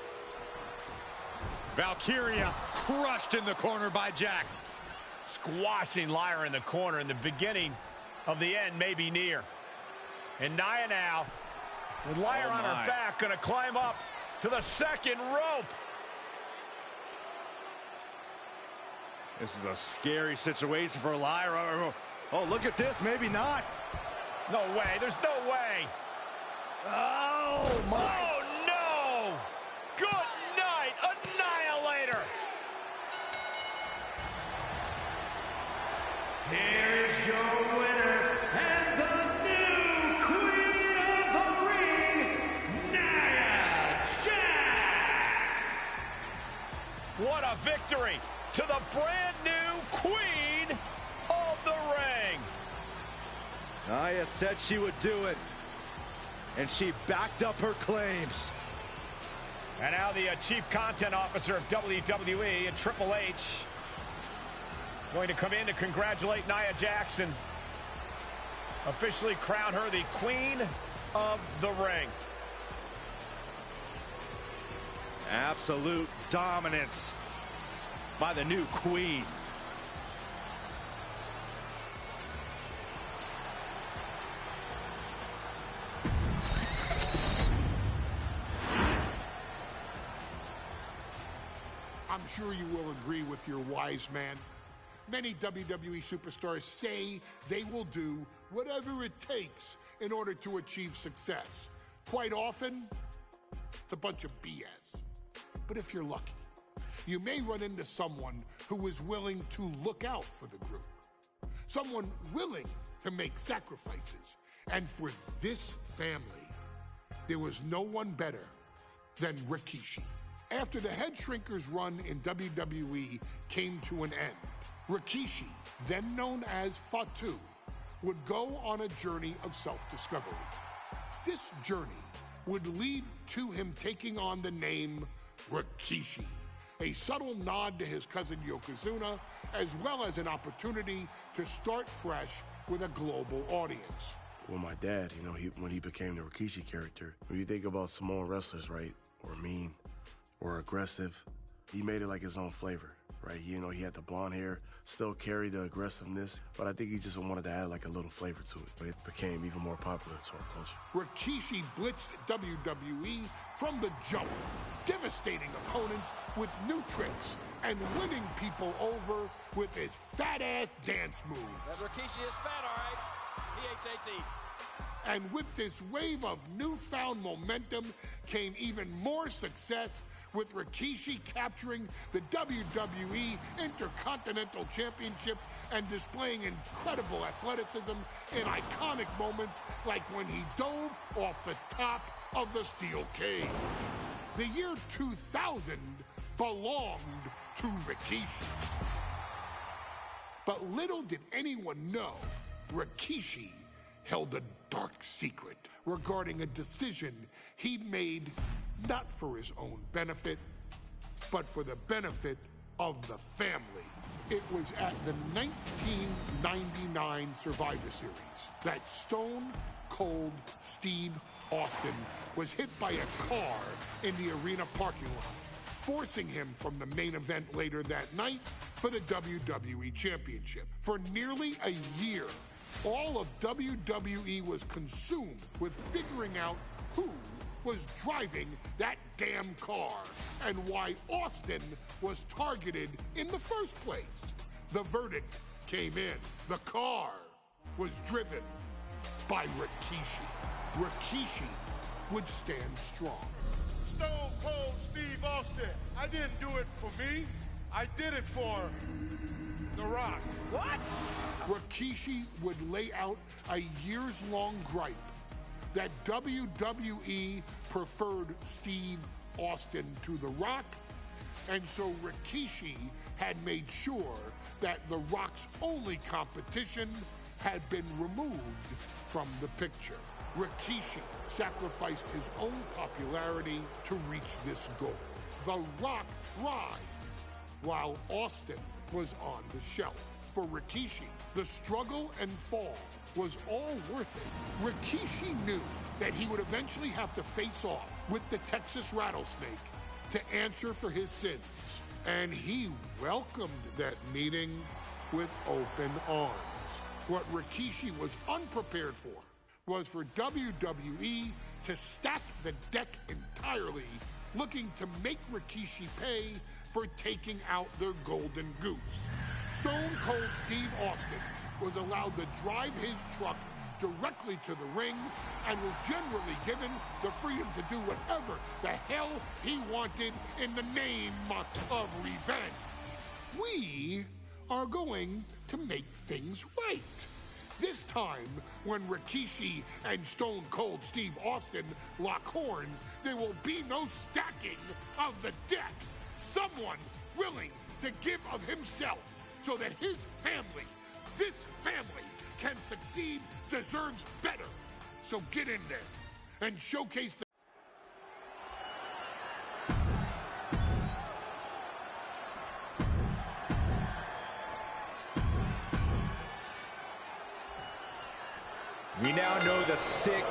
Valkyria crushed in the corner by Jax. Squashing Lyra in the corner, and the beginning of the end may be near. And Nia now, with Lyra on her back, going to climb up to the second rope. This is a scary situation for Lyra. Oh, look at this. Maybe not. No way. There's no way. Oh, my. Oh, no. Good night. Annihilator. Here is your winner and the new Queen of the Ring, Nia Jax. What a victory to the brand new Queen of the Ring. Nia said she would do it, and she backed up her claims. And now the Chief Content Officer of WWE and Triple H going to come in to congratulate Nia Jax and officially crown her the Queen of the Ring. Absolute dominance by the new queen. I'm sure you will agree with your wise man. Many WWE superstars say they will do whatever it takes in order to achieve success. Quite often, it's a bunch of BS. But if you're lucky, you may run into someone who is willing to look out for the group. Someone willing to make sacrifices. And for this family, there was no one better than Rikishi. After the Head Shrinkers run in WWE came to an end, Rikishi, then known as Fatu, would go on a journey of self-discovery. This journey would lead to him taking on the name Rikishi, a subtle nod to his cousin Yokozuna, as well as an opportunity to start fresh with a global audience. Well, my dad, when he became the Rikishi character, when you think about Samoan wrestlers, right, or mean, or aggressive, he made it like his own flavor, right? He had the blonde hair, still carried the aggressiveness, but I think he just wanted to add like a little flavor to it. It became even more popular to our culture. Rikishi blitzed WWE from the jump, devastating opponents with new tricks and winning people over with his fat-ass dance moves. That Rikishi is fat, all right. P-H-A-T. And with this wave of newfound momentum came even more success, with Rikishi capturing the WWE Intercontinental Championship and displaying incredible athleticism in iconic moments like when he dove off the top of the steel cage. The year 2000 belonged to Rikishi. But little did anyone know, Rikishi held a dark secret regarding a decision he'd made not for his own benefit, but for the benefit of the family. It was at the 1999 Survivor Series that Stone Cold Steve Austin was hit by a car in the arena parking lot, forcing him from the main event later that night for the WWE Championship. For nearly a year, all of WWE was consumed with figuring out who was driving that damn car and why Austin was targeted in the first place. The verdict came in. The car was driven by Rikishi. Rikishi would stand strong. Stone Cold Steve Austin. I didn't do it for me. I did it for The Rock. What? Rikishi would lay out a years-long gripe that WWE preferred Steve Austin to The Rock, and so Rikishi had made sure that The Rock's only competition had been removed from the picture. Rikishi sacrificed his own popularity to reach this goal. The Rock thrived while Austin was on the shelf. For Rikishi, the struggle and fall was all worth it. Rikishi knew that he would eventually have to face off with the Texas Rattlesnake to answer for his sins. And he welcomed that meeting with open arms. What Rikishi was unprepared for was for WWE to stack the deck entirely, looking to make Rikishi pay for taking out their golden goose. Stone Cold Steve Austin was allowed to drive his truck directly to the ring and was generally given the freedom to do whatever the hell he wanted in the name of revenge. We are going to make things right. This time, when Rikishi and Stone Cold Steve Austin lock horns, there will be no stacking of the deck. Someone willing to give of himself so that his family, this family, can succeed, deserves better. So get in there and showcase the... We now know the sick